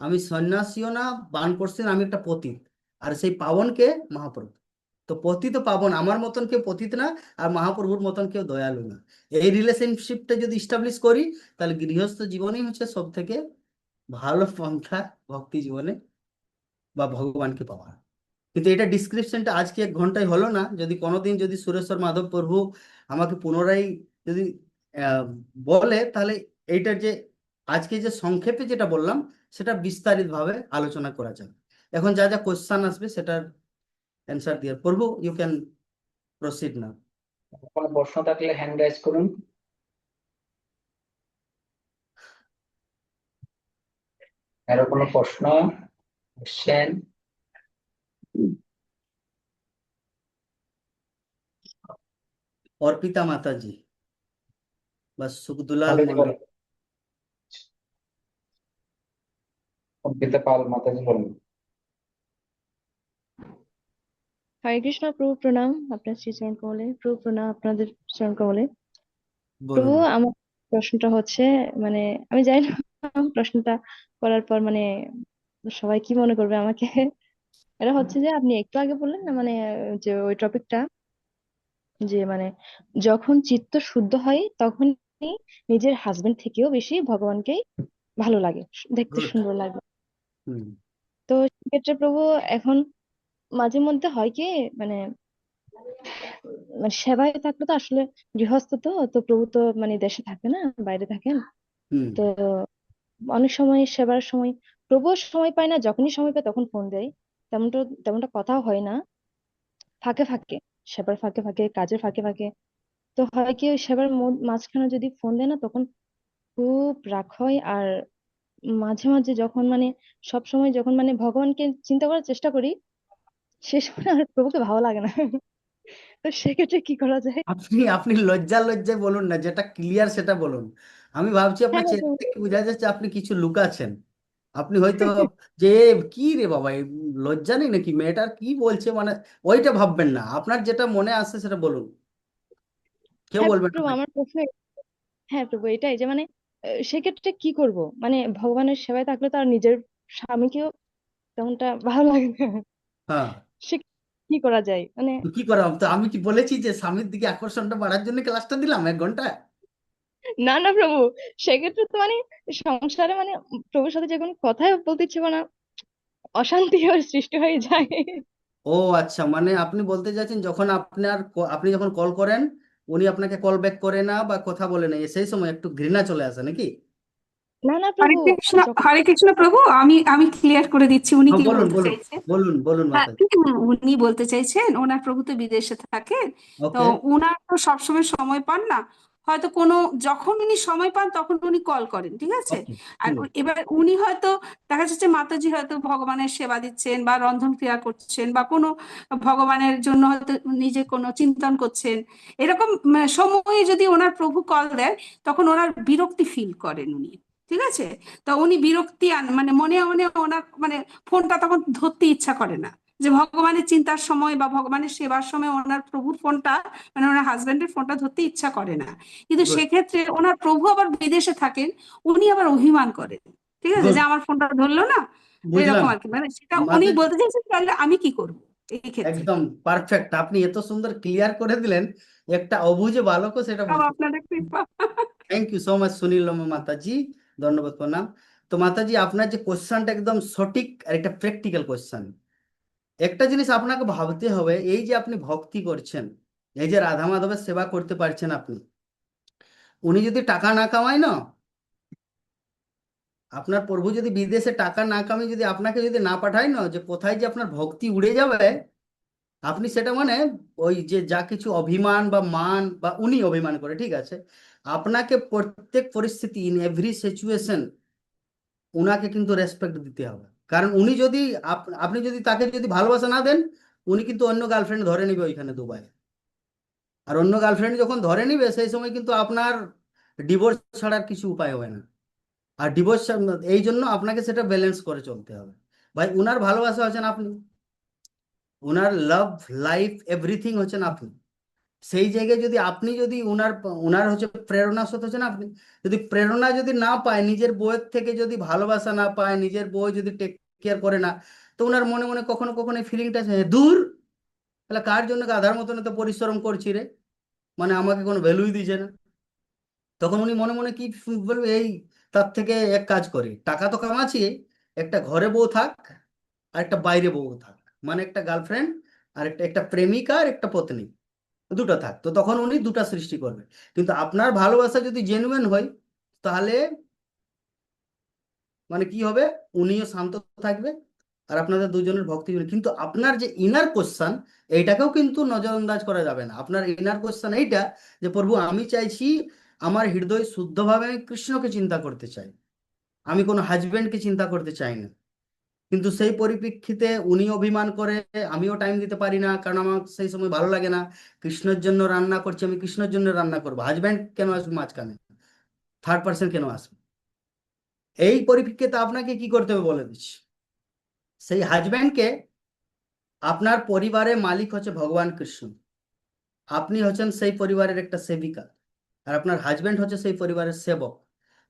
আমি সন্ন্যাসীও না, বানপ্রস্থ না, আমি একটা পতিত, আর সেই পাবনকে মহাপ্রভু। তো পতিত পাবন, আমার মতন কেউ পতিত না, আর মহাপ্রভুর মতন কেউ দয়ালু না। এই রিলেশনশিপটা যদি স্টাবলিশ করি, তাহলে গৃহস্থ জীবনই হচ্ছে সব থেকে ভালো পন্থা ভক্তি জীবনে বা ভগবানকে পাওয়া। কিন্তু এটা ডিসক্রিপশনটা আজকে 1 ঘন্টায় হলো না, যদি কোনোদিন যদি সুরেশ্বর মাধব প্রভু আমাকে পুনরায় যদি আহ, বলে, তাহলে এইটার যে আজকে যে সংক্ষেপে যেটা বললাম সেটা বিস্তারিত ভাবে আলোচনা করা যাবে। এখন যা যা কোশ্চেন আসবে সেটার অ্যান্সার দিয়ে প্রভু ইউ ক্যান প্রসিড না। কোনো প্রশ্ন থাকলে হ্যান্ড রাইজ করুন। আরো কোনো প্রশ্ন, কোশ্চেন? অর্পিতা মাতাজি বা সুখদুলাল মাতাজি মন্ডল। বলেন, অর্পিতা পাল মাতাজি বলেন। হরে কৃষ্ণ প্রভু প্রণাম, আপনার শ্রী চরণ কমলে প্রভু প্রণাম, আপনাদের চরণ কমলে প্রভু। বলুন। আমার প্রশ্নটা হচ্ছে, মানে আমি জানি না প্রশ্নটা করার পর মানে সবাই কি মনে করবে আমাকে, এটা হচ্ছে যে আপনি একটু আগে বললেন না, মানে যে ওই টপিকটা, যে মানে যখন চিত্ত শুদ্ধ হয় তখনই নিজের হাজবেন্ড থেকেও বেশি ভগবানকেই ভালো লাগে, দেখতে গুড। সুন্দর লাগে। হুম তো সেক্ষেত্রে প্রভু এখন মাঝে মধ্যে হয় কি, মানে মানে সেবায় থাকলে তো আসলে গৃহস্থ, তো তো প্রভু তো মানে দেশে থাকে না, বাইরে থাকেন। হুম তো অনেক সময় সেবার সময় প্রভু সময় পায় না, যখনই সময় পায় তখন ফোন দেয়, তেমনটা কথাও হয় না, ফাঁকে ফাঁকে, সেবার ফাঁকে ফাঁকে, কাজের ফাঁকে ফাঁকে। তো হয় কি, ওই সেবার মাঝখানে যদি ফোন দেয় না, তখন খুব রাগ হয়। আর মাঝে মাঝে যখন মানে সব সময় যখন মানে ভগবানকে চিন্তা করার চেষ্টা করি, সে সময় আর প্রভুকে ভালো লাগে না। তো সেক্ষেত্রে কি করা যায়? আপনি আপনি লজ্জায় বলুন না, যেটা ক্লিয়ার সেটা বলুন। আমি ভাবছি আপনার হ্যাঁ, হ্যাঁ, চেহারা থেকে বোঝা যাচ্ছে আপনি কিছু লুকাচ্ছেন। আপনি হয়তো যে কি রে বাবা, এই লজ্জা নেই নাকি মেয়েটার, কি বলছে, মানে ওইটা ভাববেন না, আপনার যেটা মনে আসছে সেটা বলুন, কেউ হ্যাঁ বলবেন না প্রভু, আপনাকে। আমার প্রশ্ন, হ্যাঁ প্রভু, এটাই যে মানে সেক্ষেত্রে কি করব, মানে ভগবানের সেবায় থাকলে তো আর নিজের স্বামীকেও তেমনটা ভালো লাগে না। হ্যাঁ, সে কি করা যায় মানে? তো কি করা, তো আমি কি বলেছি যে স্বামীর দিকে আকর্ষণটা বাড়ার জন্য ক্লাসটা দিলাম 1 ঘন্টা? না না প্রভু, সেক্ষেত্রে তো মানে সংসারে মানে প্রভুর সাথে যখন কথাই বলতে ইচ্ছে করে না, অশান্তি সৃষ্টি হয়ে যায়। ও আচ্ছা, মানে আপনি বলতে চাচ্ছেন যখন আপনি যখন কল করেন, উনি আপনাকে কল ব্যাক করে না বা কথা বলে না, সেই সময় একটু ঘৃণা চলে আসে নাকি? না না হরে প্রভু, কৃষ্ণ, যখন হরে কৃষ্ণ প্রভু, আমি আমি ক্লিয়ার করে দিচ্ছি উনি হ্যাঁ কি বলুন বলতে বলুন চাইছে। বলুন বলুন হ্যাঁ, মাতাজি। উনি বলতে চাইছেন ওনার প্রভু তো বিদেশে থাকেন, তো ওকে। উনার তো সবসময় সময় পান না, হয়তো কোনো, যখন উনি সময় পান তখন উনি কল করেন, ঠিক আছে। ওকে। আর হুম। এবার উনি হয়তো দেখা যাচ্ছে মাতাজি হয়তো ভগবানের সেবা দিচ্ছেন বা রন্ধন ক্রিয়া করছেন বা কোনো ভগবানের জন্য হয়তো নিজে কোনো চিন্তন করছেন, এরকম সময়ে যদি ওনার প্রভু কল দেয় তখন ওনার বিরক্তি ফিল করেন উনি, ঠিক আছে। তো উনি বিরক্তি মানে মনে মনে ওনার মানে ফোনটা তখন ধরতে ইচ্ছা করে না, যে ভগবানের চিন্তার সময় বা ভগবানের সেবার সময় ওনার প্রভুর ফোনটা মানে ওনার হাজবেন্ডের ফোনটা ধরতে ইচ্ছা করে না। কিন্তু গুড। সেক্ষেত্রে ওনার প্রভু আবার বিদেশে থাকেন, উনি আবার অভিমান করেন, ঠিক আছে, গুড। যে আমার ফোনটা ধরলো না, এরকম বুঝলাম আর কি, মানে সেটা উনি মাতাজি। বলতে চাইছেন তাহলে আমি কি করব এই ক্ষেত্রে। একদম পারফেক্ট, আপনি এত সুন্দর ক্লিয়ার করে দিলেন, একটা অবুঝে বালকও সেটা সব বুঝতে। আপনাদের কৃপা। Thank you so much Sunil Mataji, ধন্যবাদ, প্রণাম। তো মাতাজি, আপনার যে কোশ্চেনটা একদম সঠিক আর একটা প্র্যাকটিক্যাল কোশ্চেন। একটা জিনিস আপনাকে ভাবতে হবে, এই যে আপনি ভক্তি করছেন, এই যে রাধা মাধবের সেবা করতে পারছেন আপনি, উনি যদি টাকা না কামায় না, আপনার প্রভু যদি বিদেশে টাকা না কামিয়ে যদি আপনাকে যদি না পাঠায় না, যে কোথায় যে আপনার ভক্তি উড়ে যাবে, আপনি সেটা মানে ওই যে যা কিছু অভিমান বা মান, বা উনি অভিমান করে, ঠিক আছে, আপনাকে প্রত্যেক পরিস্থিতি, ইন এভরি সিচুয়েশন উনাকে কিন্তু রেসপেক্ট দিতে হবে। কারণ উনি যদি আপনি যদি তাকে যদি ভালোবাসা না দেন, উনি কিন্তু অন্য গার্লফ্রেন্ড ধরে নিবে ওইখানে দুবাই। আর অন্য গার্লফ্রেন্ড যখন ধরে নিবে, সেই সময় কিন্তু আপনার ডিভোর্স ছাড়ার কিছু উপায় হবে না। আর ডিভোর্স, এই জন্য আপনাকে সেটা ব্যালেন্স করে চলতে হবে। ভাই, উনার ভালোবাসা হচ্ছেন আপনি, উনার লাভ, লাইফ, এভরিথিং হচ্ছেন আপনি। সেই জায়গায় যদি আপনি যদি উনার উনার হচ্ছে প্রেরণা স্রোত হচ্ছেন আপনি, যদি প্রেরণা যদি না পায়, নিজের বউয়ের থেকে যদি ভালোবাসা না পায়, নিজের বউ যদি টেক কেয়ার করে না, তো উনার মনে মনে কখনো কখনো এই ফিলিংটা দূর, তাহলে কার জন্য গাধার মতন তো পরিশ্রম করছি রে, মানে আমাকে কোনো ভ্যালুই দিছে না। তখন উনি মনে মনে কি বলবে, এই তার থেকে এক কাজ করি, টাকা তো কামাচ্ছি, একটা ঘরে বউ থাক আর একটা বাইরে বউ থাক, মানে একটা গার্লফ্রেন্ড আর একটা একটা প্রেমিকা আর একটা পত্নী, দুটো থাক। তো তখন উনি দুটা সৃষ্টি করবে। কিন্তু আপনার ভালোবাসা যদি জেনুইন হয়, তাহলে মানে কি হবে, উনিও শান্ত থাকবে আর আপনাদের দুজনের ভক্তি জন্য। কিন্তু আপনার যে ইনার কোশ্চেন, এইটাকেও কিন্তু নজরআন্দাজ করা যাবে না। আপনার ইনার কোশ্চেন এইটা, যে প্রভু আমি চাইছি আমার হৃদয় শুদ্ধভাবে আমি কৃষ্ণকে চিন্তা করতে চাই, আমি কোনো হাজবেন্ডকে চিন্তা করতে চাই না। কিন্তু সেই পরিপ্রেক্ষিতে উনি অভিমান করে, আমিও টাইম দিতে পারি না, কারণ আমার সেই সময় ভালো লাগে না, কৃষ্ণের জন্য রান্না করছি, আমি কৃষ্ণের জন্য রান্না করবো, হাজব্যান্ড কেন আসবে মাঝখানে, থার্ড পার্সন কেন আসবে? এই পরিপ্রেক্ষিতে আপনাকে কি করতে হবে বলে দিচ্ছি। সেই হাজব্যান্ডকে, আপনার পরিবারের মালিক হচ্ছে ভগবান কৃষ্ণ, আপনি হচ্ছেন সেই পরিবারের একটা সেবিকা, আর আপনার হাজব্যান্ড হচ্ছে সেই পরিবারের সেবক।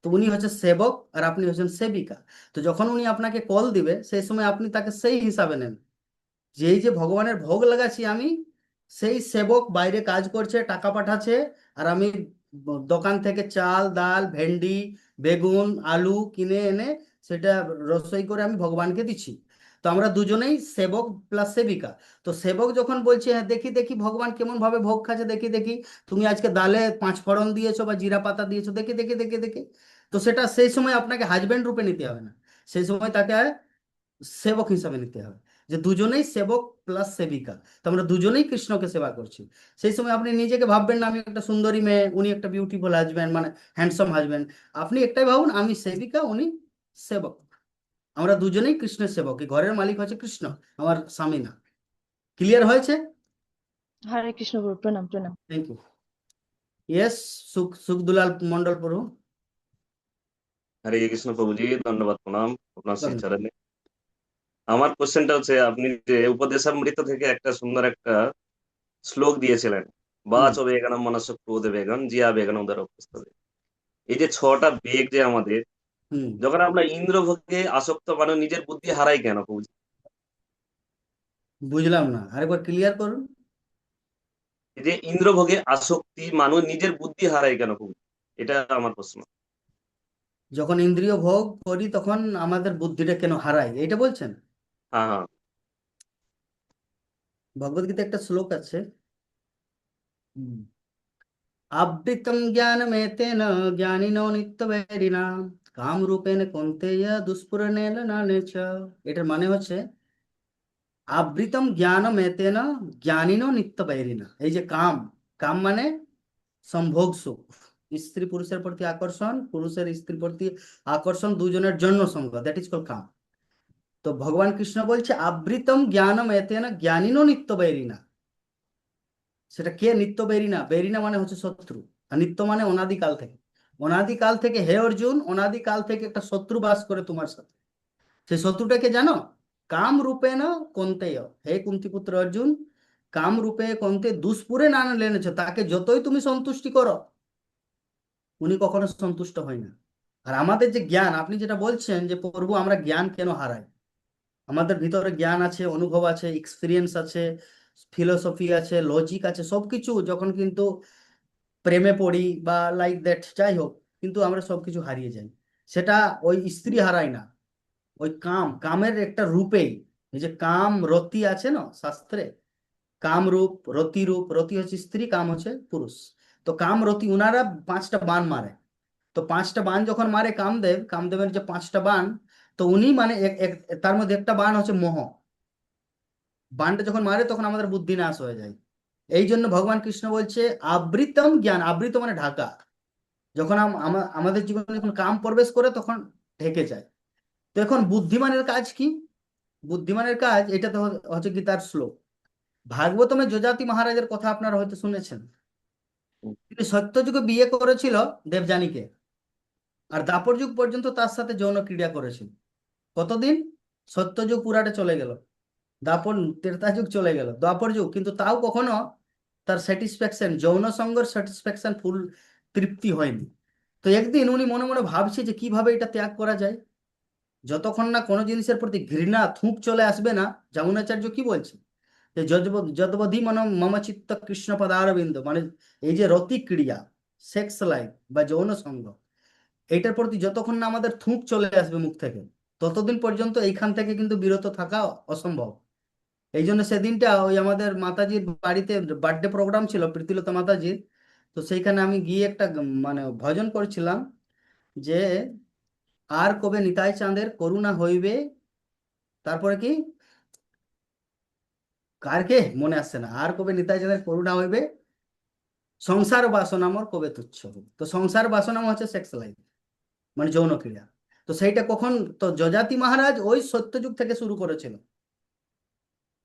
তো উনি হচ্ছে সেবক আর আপনি হচ্ছেন সেবিকা। তো যখন উনি আপনাকে কল দিবে, সেই সময় আপনি তাকে সেই হিসাবে নেন, যে এই যে ভগবানের ভোগ লাগাচ্ছি আমি, সেই সেবক বাইরে কাজ করছে, টাকা পাঠাচ্ছে, আর আমি দোকান থেকে চাল ডাল ভেন্ডি বেগুন আলু কিনে এনে সেটা রসই করে আমি ভগবানকে দিচ্ছি। তো আমরা দুজনেই সেবক প্লাস সেবিকা। তো সেবক যখন বলছে হ্যাঁ দেখি দেখি ভগবান কেমন ভাবে ভোগ খাচ্ছে, দেখি দেখি তুমি আজকে ডালে 5 ফোড়ন দিয়েছো বা জিরা পাতা দিয়েছো, দেখি দেখি দেখি দেখি, তো সেটা সেই সময় আপনাকে হাজবেন্ড রূপে নিতে হবে না, সেই সময় তাকে সেবক হিসাবে নিতে হবে, যে দুজনেই সেবক প্লাস সেবিকা। তো আমরা দুজনেই কৃষ্ণকে সেবা করছি। সেই সময় আপনি নিজেকে ভাববেন না আমি একটা সুন্দরী মেয়ে, উনি একটা বিউটিফুল হাজব্যান্ড, মানে হ্যান্ডসাম হাজব্যান্ড। আপনি একটাই ভাবুন আমি সেবিকা, উনি সেবক। আমরা দুজনেই কৃষ্ণের সেবক, এই ঘরের মালিক হচ্ছে কৃষ্ণ, আমার স্বামী না। ক্লিয়ার হয়েছে? হরে কৃষ্ণ প্রভু, প্রণাম প্রণাম। Thank you. ইয়েস, সুখ দুলাল মন্ডল প্রভু। হরে কৃষ্ণ প্রভুজি, ধন্যবাদ, প্রণাম আপনার শ্রী ধন্যবাদ। চরণে। আমার কোশ্চেনটা হচ্ছে, আপনি যে উপদেশামৃত থেকে একটা সুন্দর একটা শ্লোক দিয়েছিলেন, বাচ বেগনম মনস্য ক্রোধ বেগন জিয়া বেগন উদর উপস্থিত। এই যে 6টা বেগ যে আমাদের, হুম, যখন আমরা ইন্দ্রভোগে আসক্ত মানে নিজের বুদ্ধি হারাই কেন প্রভুজি? বুঝলাম না, আরেকবার ক্লিয়ার করুন। এই যে ইন্দ্রভোগে আসক্তি মানুষ নিজের বুদ্ধি হারাই কেন প্রভুজি, এটা আমার প্রশ্ন। যখন ইন্দ্রিয় ভোগ করি তখন আমাদের বুদ্ধিটা কেন হারাই, এইটা বলছেন? হ্যাঁ হ্যাঁ। ভগবদ্গীতা একটা শ্লোক আছে, আবৃতম জ্ঞানমেতেন জ্ঞানিনো নিত্যবৈরিণা কামরূপেণ কৌন্তেয় দুষ্পূরণেন নানেচ। এটার মানে হচ্ছে আবৃতম জ্ঞানমেতেন জ্ঞানিনো নিত্যবৈরিণা। এই যে কাম, কাম মানে সম্ভোগ সুখ, স্ত্রী পুরুষের প্রতি আকর্ষণ, পুরুষের স্ত্রীর প্রতি আকর্ষণ, দুজনের জন্য সঙ্গ, দ্যাট ইজ কল কাম। তো ভগবান কৃষ্ণ বলছে আবৃতম জ্ঞানম এতেন জ্ঞানিনো নিত্য বৈরিণা। সেটা কে নিত্য বৈরিণা? বৈরিণা মানে হচ্ছে শত্রু, আর নিত্য মানে অনাদিকাল থেকে। অনাদিকাল থেকে হে অর্জুন, অনাদিকাল থেকে একটা শত্রু বাস করে তোমার সাথে। সেই শত্রুটাকে জানো? কাম রূপে না কন্তেয়, হে কুন্তিপুত্র অর্জুন, কাম রূপে কন্তে দুষ্পুরে না লেনেছ, তাকে যতই তুমি সন্তুষ্টি করো উনি কখনো সন্তুষ্ট হয় না। আর আমাদের যে জ্ঞান, আপনি যেটা বলছেন যে প্রভু আমরা জ্ঞান কেন হারাই, আমাদের ভিতরে জ্ঞান আছে, অনুভব আছে, এক্সপিরিয়েন্স আছে, ফিলোসফি আছে, লজিক আছে, সবকিছু যখন কিন্তু প্রেমে পড়ি বা লাইক দ্যাট যাই হোক, কিন্তু আমরা সবকিছু হারিয়ে যাই। সেটা ওই স্ত্রী হারায় না, ওই কাম, কামের একটা রূপেই। এই যে কাম রতি আছে না শাস্ত্রে, কাম রূপ রতি রূপ, রতি হচ্ছে স্ত্রী, কাম হচ্ছে পুরুষ। তো কাম রতি উনারা 5টা বাণ মারে। তো 5টা বাণ যখন মারে কামদেব, কামদেবের যে 5টা বাণ, তো উনি মানে তার মধ্যে একটা বাণ হচ্ছে মোহ। বাণটা যখন মারে তখন আমাদের বুদ্ধি নাশ হয়ে যায়। এই জন্য ভগবান কৃষ্ণ বলছে আবৃতম জ্ঞান, আবৃত মানে ঢাকা। যখন আমাদের জীবনে যখন কাম প্রবেশ করে তখন ঢেকে যায়। তো এখন বুদ্ধিমানের কাজ কি? বুদ্ধিমানের কাজ এটা তো হচ্ছে গীতার শ্লোক। ভাগবতমে যজাতি মহারাজের কথা আপনারা হয়তো শুনেছেন। তিনি সত্যযুগে বিয়ে করেছিল দেবযানীকে, আর দাপর যুগ পর্যন্ত তার সাথে যৌন ক্রীড়া করেছিল। কতদিন? সত্যযুগ পুরাটা চলে গেল, দাপর ত্রেতা যুগ চলে গেল, দ্বাপর যুগ, কিন্তু তাও কখনো তার স্যাটিসফ্যাকশন, যৌন সঙ্গের স্যাটিসফ্যাকশন ফুল তৃপ্তি হয়নি। তো একদিন উনি মনে মনে ভাবছে যে কিভাবে এটা ত্যাগ করা যায়। যতক্ষণ না কোনো জিনিসের প্রতি ঘৃণা থুঁক চলে আসবে না, যমুনাচার্য কি বলছে যে যদবধি মন মম চিত্ত কৃষ্ণ পদারবিন্দ, মানে এই যে রতি ক্রিয়া, সেক্স লাইফ বা যৌন সঙ্গ, এইটার প্রতি যতক্ষণ না আমাদের থুঁক চলে আসবে মুখ থেকে, ততদিন পর্যন্ত এইখান থেকে কিন্তু বিরত থাকা অসম্ভব। এই জন্য সেদিনটা ওই আমাদের মাতাজির বাড়িতে বার্থডে প্রোগ্রাম ছিল প্রীতিলতা মাতাজির। তো সেইখানে আমি গিয়ে একটা মানে ভজন করছিলাম যে আর কবে নিতাই চাঁদের করুণা হইবে, তারপরে কি, কার কে মনে আসছে না, আর কবে নিতাই চাঁদের করুণা হইবে, সংসার বাসনা মোর কবে তুচ্ছ হবে। তো সংসার বাসনা হচ্ছে সেক্স লাইফ, মানে যৌন ক্রিয়া। তো সেইটা কখন, তো যজাতি মহারাজ ওই সত্যযুগ থেকে শুরু করেছিল।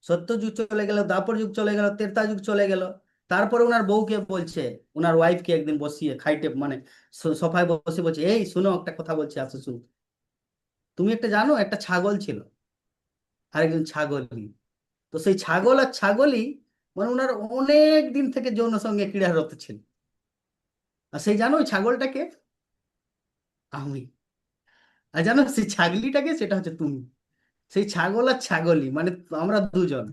সত্যযুগ চলে গেল, দ্বাপর যুগ চলে গেল, ত্রেতা যুগ চলে গেল। তারপরে ওনার বউকে বলছে, ওনার ওয়াইফকে একদিন বসিয়ে খাইটে মানে সোফায় বসে বলছে এই শুনো একটা কথা বলছি, আসো শুনো। তুমি একটা জানো একটা ছাগল ছিল আর একজন ছাগলী। তো সেই ছাগল আর ছাগলই মানে ওনার অনেক দিন থেকে যৌন সঙ্গে ক্রীড়ারত ছিল। আর সেই জানো ওই ছাগলটাকে আমি, আর জানো সেই ছাগলিটাকে, সেটা হচ্ছে তুমি। সেই ছাগল আর ছাগলই মানে আমরা দুজন।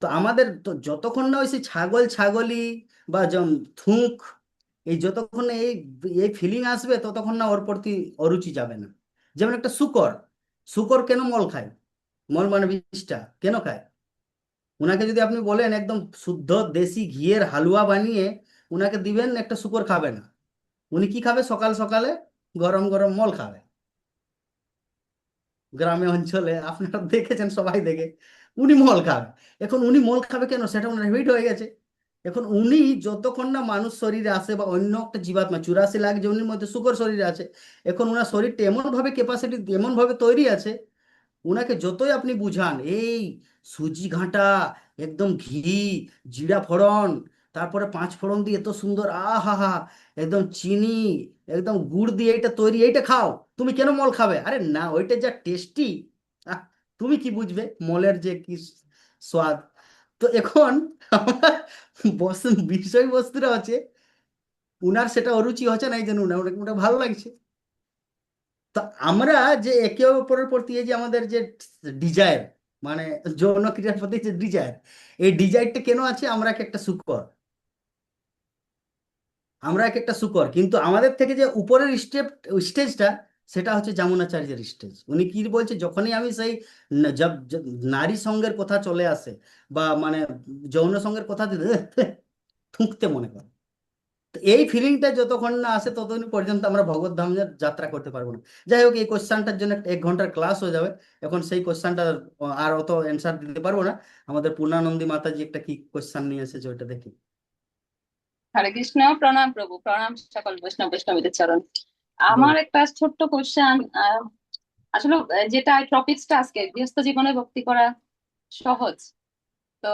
তো আমাদের তো যতক্ষণ না ওই সেই ছাগল ছাগলি বা থুক এই যতক্ষণ না এই এই ফিলিং আসবে ততক্ষণ না ওর প্রতি অরুচি যাবে না। যেমন একটা শূকর, শূকর কেন মল খায়? মল মানে বিষটা কেন খায়? উনাকে যদি আপনি বলেন একদম শুদ্ধ দেশি ঘিয়ের হালুয়া বানিয়ে উনাকে দিবেন, একটা শূকর খাবে না। উনি কি খাবে? সকাল সকালে গরম গরম মল খাবে। গ্রামে অঞ্চলে আপনারা দেখেছেন, সবাই দেখে, উনি মল খাবে। এখন উনি মল খাবে কেন? সেটা ওনার হ্যাবিট হয়ে গেছে। এখন উনি যতক্ষণ না মানুষ শরীরে আসে বা অন্য একটা জীবাত্মা 84 লাখ জনের মধ্যে শুকর শরীরে আছে, এখন ওনার শরীরটা এমন ভাবে ক্যাপাসিটি এমন ভাবে তৈরি আছে, উনাকে যতই আপনি বুঝান এই সুজি ঘাঁটা, একদম ঘি, জিরা ফোড়ন, তারপরে 5 ফোড়ন দিয়ে এত সুন্দর, আহা হা, একদম চিনি, একদম গুড় দিয়ে এটা তৈরি, এইটা খাও, তুমি কেন মল খাবে? আরে না, ওইটা যা টেস্টি, তুমি কি বুঝবে মলের যে কি স্বাদ। তো এখন আমার বিষয়বস্তুটা হচ্ছে উনার সেটা অরুচি হচ্ছে না, এই জন্য উনার ওটা ভালো লাগছে। তো আমরা যে একে অপরের প্রতি এই যে আমাদের যে ডিজায়ার, মানে যৌন ক্রিয়ার প্রতি যে ডিজায়ার, এই ডিজায়ারটা কেন আছে? আমরা এক একটা শুকর, আমরা এক একটা শুকর, কিন্তু আমাদের থেকে যে উপরের স্টেজটা সেটা হচ্ছে যমুনাচার্যের স্টেজ। উনি কি বলছে, যখনই আমি সেই নারী সঙ্গের কথা চলে আসে বা মানে যৌন সঙ্গের কথা থুঁকতে মনে করে, তো এই ফিলিংটা যতক্ষণ না আসে ততদিন পর্যন্ত আমরা ভগবত ধামের যাত্রা করতে পারবো না। যাই হোক, এই কোশ্চেনটার জন্য 1 ঘন্টার ক্লাস হয়ে যাবে। এখন সেই কোশ্চেনটা আর অত অ্যান্সার দিতে পারবো না। আমাদের পূর্ণানন্দী মাতাজি একটা কি কোশ্চেন নিয়ে এসেছে, ওইটা দেখি। হরে কৃষ্ণ, প্রণাম প্রভু, প্রণাম সকল বৈষ্ণব বৈষ্ণবীদের চরণ। আমার বলো। একটা ছোট্ট কোশ্চেন, আসলে যেটা টপিকসটা আজকে গৃহস্থ জীবনে ভক্তি করা সহজ। তো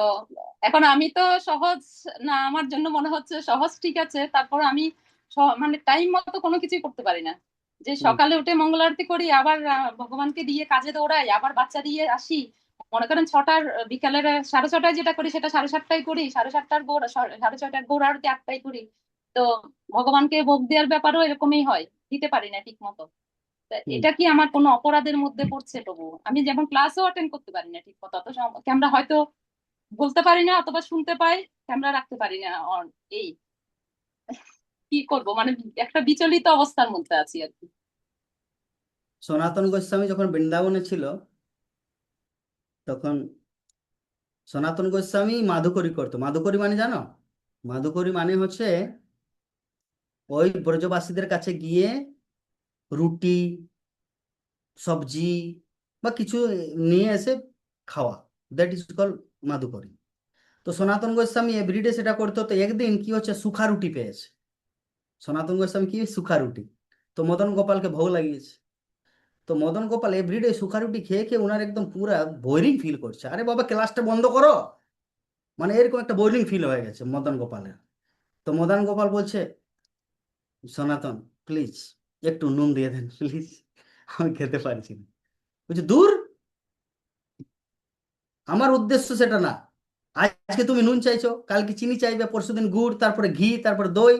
এখন আমি তো সহজ না, আমার জন্য মনে হচ্ছে সহজ, ঠিক আছে, তারপর আমি মানে টাইম মতো কোনো কিছুই করতে পারি না। যে সকালে উঠে মঙ্গল আরতি করি, আবার ভগবানকে দিয়ে কাজে দৌড়াই, আবার বাচ্চা দিয়ে আসি, মনে করেন 6টার বিকালের 6:30টায় যেটা করি সেটা 7:30টায় করি, 7:30টার গৌড় 6:30টার গৌড় আরতি 8টায় করি। তো ভগবানকে ভোগ দেওয়ার ব্যাপারও এরকমই হয়, দিতে পারি না ঠিক মতো। তা এটা কি আমার কোনো অপরাধের মধ্যে পড়ছে প্রভু? আমি যেমন ক্লাসও অ্যাটেন্ড করতে পারি না ঠিক মতো, অত ক্যামেরা হয়তো বলতে পারি না, অথবা শুনতে পাই, ক্যামেরা রাখতে পারি না অন। এই কি করব, মানে একটা বিচলিত অবস্থার মধ্যে আছি আর কি। সনাতন গোস্বামী যখন বৃন্দাবনে ছিল, তখন সনাতন গোস্বামী মাধুকরী করতো। মাধুকরী মানে জানো? মাধুকরী মানে হচ্ছে ওই ব্রজবাসীদের কাছে গিয়ে রুটি, সবজি বা কিছু নিয়ে এসে খাওয়া, দ্যাট ইজ কল মাধুকরী। তো সনাতন গোস্বামী এভরিডে সেটা করতো। তো একদিন কি হচ্ছে, সুখা রুটি পেয়েছে। সনাতন গোস্বামী কি সুখা রুটি, তো মদন গোপালকে ভোগ লাগিয়েছে। তো মদন গোপাল এভরিডে সুখা রুটি খেয়ে খেয়ে ওনার একদম পুরা বোরিং ফিল করছে। আরে বাবা, ক্লাসটা বন্ধ করো, মানে এরকম একটা বোরিং ফিল হয়ে গেছে মদন গোপালের। তো মদন গোপাল বলছে, সনাতন প্লিজ একটু নুন দিয়ে দেন প্লিজ, আমি খেতে পারছি না। বলছে, দূর, আমার উদ্দেশ্য সেটা না। আজকে তুমি নুন চাইছো, কালকে চিনি চাইবে, পরশুদিন গুড়, তারপরে ঘি, তারপরে দই,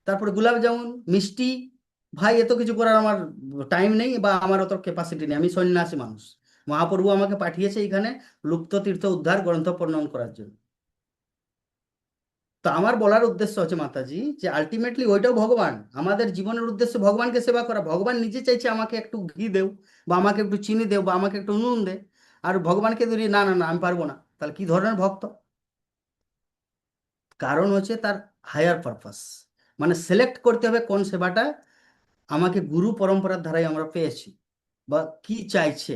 তারপরে গোলাপ জামুন, মিষ্টি। ভাই, এত কিছু করার আমার টাইম নেই বা আমার অত ক্যাপাসিটি নেই। আমি সন্ন্যাসী মানুষ, মহাপ্রভু আমাকে পাঠিয়েছে এখানে লুপ্ত তীর্থ উদ্ধার গ্রন্থ প্রণয়ন করার জন্য। তো আমার বলার উদ্দেশ্য হচ্ছে মাতাজি, যে আলটিমেটলি ওইটাও ভগবান। আমাদের জীবনের উদ্দেশ্য ভগবানকে সেবা করা। ভগবান নিজে চাইছে আমাকে একটু ঘি দেও, বা আমাকে একটু চিনি দেও, বা আমাকে একটু নুন দে। আর ভগবানকে ধরি না না না আমি পারবো না, তাহলে কি ধরনের ভক্ত? কারণ হচ্ছে তার হায়ার পারপাস, মানে সিলেক্ট করতে হবে কোন সেবাটা আমাকে গুরু পরম্পরার ধারায় আমরা পেয়েছি, বা কি চাইছে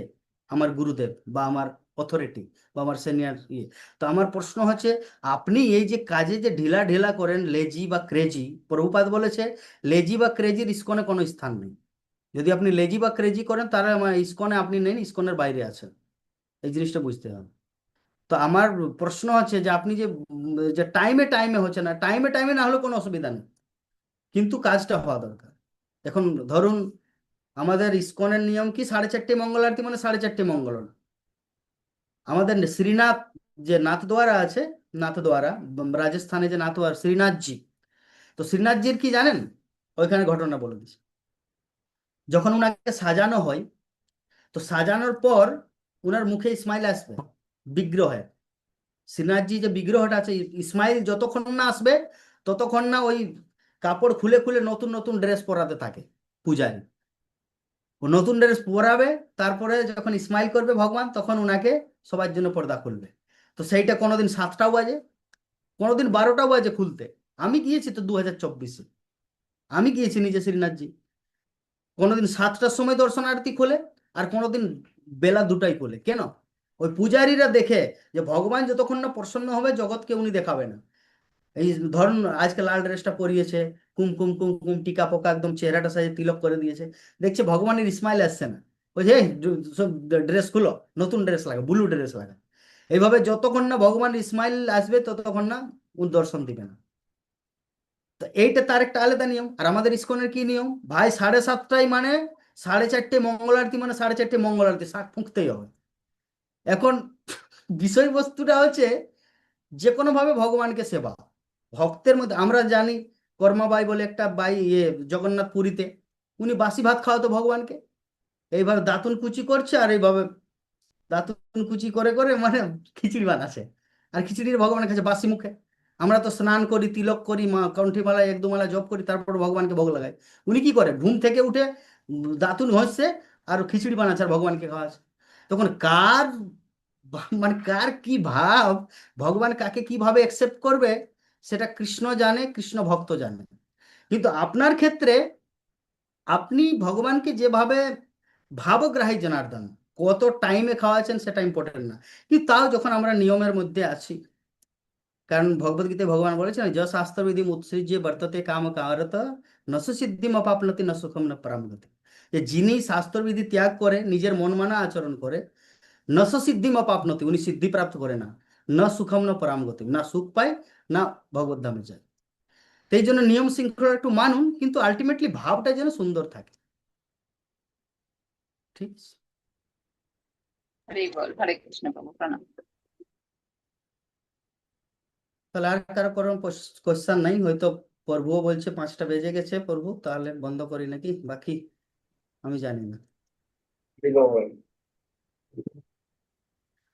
আমার গুরুদেব বা আমার অথরিটি বা আমার সিনিয়র ইয়ে। তো আমার প্রশ্ন হচ্ছে, আপনি এই যে কাজে যে ঢিলা ঢিলা করেন, লেজি বা ক্রেজি, প্রভুপাদ বলেছে লেজি বা ক্রেজির ইসকনে কোনো স্থান নেই। যদি আপনি লেজি বা ক্রেজি করেন তাহলে আমার ইসকনে আপনি নেন, ইসকনের বাইরে আছেন। এই জিনিসটা বুঝতে হবে। তো আমার প্রশ্ন হচ্ছে যে আপনি যে টাইমে টাইমে হচ্ছে না, টাইমে টাইমে না হলে কোনো অসুবিধা নেই, কিন্তু কাজটা হওয়া দরকার। এখন ধরুন, আমাদের ইসকনের নিয়ম কি, 4:30 মঙ্গল আরতি মানে 4:30 মঙ্গল। আমাদের শ্রীনাথ যে নাথদ্বারা আছে, নাথদ্বারা রাজস্থানে যে নাথদ্বারা শ্রীনাথজি, তো শ্রীনাথজির কি জানেন? ওইখানে ঘটনা বলে দিচ্ছি। যখন উনাকে সাজানো হয়, তো সাজানোর পর উনার মুখে স্মাইল আসবে বিগ্রহে, শ্রীনাথজি যে বিগ্রহটা আছে, ইসমাইল যতক্ষণ না আসবে ততক্ষণ না ওই কাপড় খুলে খুলে নতুন নতুন ড্রেস পরাতে থাকে পূজারী। ও নতুন ড্রেস পরাবে, তারপরে যখন ইসমাইল করবে ভগবান, তখন ওনাকে সবার জন্য পর্দা খুলবে। তো সেইটা কোনোদিন 7টাও বাজে, কোনোদিন 12টাও বাজে খুলতে। আমি গিয়েছি তো 2024-এ, আমি গিয়েছি নিজে শ্রীনাথজি। কোনোদিন 7টার সময় দর্শনার্থী খোলে, আর কোনোদিন বেলা 2টায় খোলে। কেন? ওই পূজারীরা দেখে যে ভগবান যতক্ষণ না প্রসন্ন হবে জগৎকে উনি দেখাবে না। এই ধরুন আজকে লাল ড্রেসটা পরিয়েছে, কুমকুম কুমকুম টিকা পোকা একদম চেহারাটা সাজে তিলক করে দিয়েছে, দেখছে ভগবানের ইসমাইল আসছে না, ওই যে সব ড্রেস খুলো, নতুন ড্রেস লাগা, ব্লু ড্রেস লাগা। এইভাবে যতক্ষণ না ভগবান ইসমাইল আসবে ততক্ষণ না উনি দর্শন দিবে না। তো এইটা তার একটা আলাদা নিয়ম। আর আমাদের ইসকনের কি নিয়ম ভাই, 7:30টায় মানে 4:30 মঙ্গল আরতি, মানে 4:30 মঙ্গল আরতি, শাক ফুঁকতেই হবে। এখন বিষয়বস্তুটা হচ্ছে যে কোনো ভাবে ভগবানকে সেবা। ভক্তের মধ্যে আমরা জানি কর্মাবাই বলে একটা বাই জগন্নাথ পুরীতে, উনি বাসি ভাত খাওয়াতো ভগবানকে। এইভাবে দাঁতুন কুচি করছে, আর এইভাবে দাঁতুন কুচি করে করে মানে খিচুড়ি বানাচ্ছে, আর খিচুড়ির ভগবানের কাছে বাসি মুখে। আমরা তো স্নান করি, তিলক করি, মা কণ্ঠীমালা 1-2 মালা জপ করি, তারপর ভগবানকে ভোগ লাগাই। উনি কি করে, ঘুম থেকে উঠে দাঁতুন ঘষছে আর খিচুড়ি বানাচ্ছে আর ভগবানকে খাওয়াচ্ছে। তখন কার মানে কার কি ভাব, ভগবান কাকে কিভাবে অ্যাকসেপ্ট করবে সেটা কৃষ্ণ জানে, কৃষ্ণ ভক্ত জানে। কিন্তু আপনার ক্ষেত্রে আপনি ভগবানকে যেভাবে ভাবগ্রাহী জনার্দন, কত টাইমে খাওয়াচ্ছেন সেটা ইম্পর্টেন্ট না, কিন্তু তাও যখন আমরা নিয়মের মধ্যে আছি। কারণ ভগবদ্গীতায় ভগবান বলেছেন য শাস্ত্রবিধি উৎসৃজ্য বর্ততে কাম কারত নসু সিদ্ধিম অপাপ্নতি ন সুখম ন পরামগতি। যে যিনি শাস্ত্রবিধি ত্যাগ করে নিজের মন মানা আচরণ করে, নস সিদ্ধিম অপাপ্নতি, উনি সিদ্ধি প্রাপ্ত করে না, ন সুখম ন পরামগতি, না সুখ পায় না ভগবত ধামে যায়। তো এই জন্য নিয়ম শৃঙ্খলা একটু মানুন, কিন্তু আলটিমেটলি ভাবটা যেন সুন্দর থাকে। ঠিক আছে? হরে বল, হরে কৃষ্ণ প্রভু, প্রণাম। তাহলে আর কারো কোনো কোশ্চেন নাই? হয়তো প্রভুও বলছে 5টা বেজে গেছে, প্রভু তাহলে বন্ধ করি নাকি, বাকি আমি জানি না।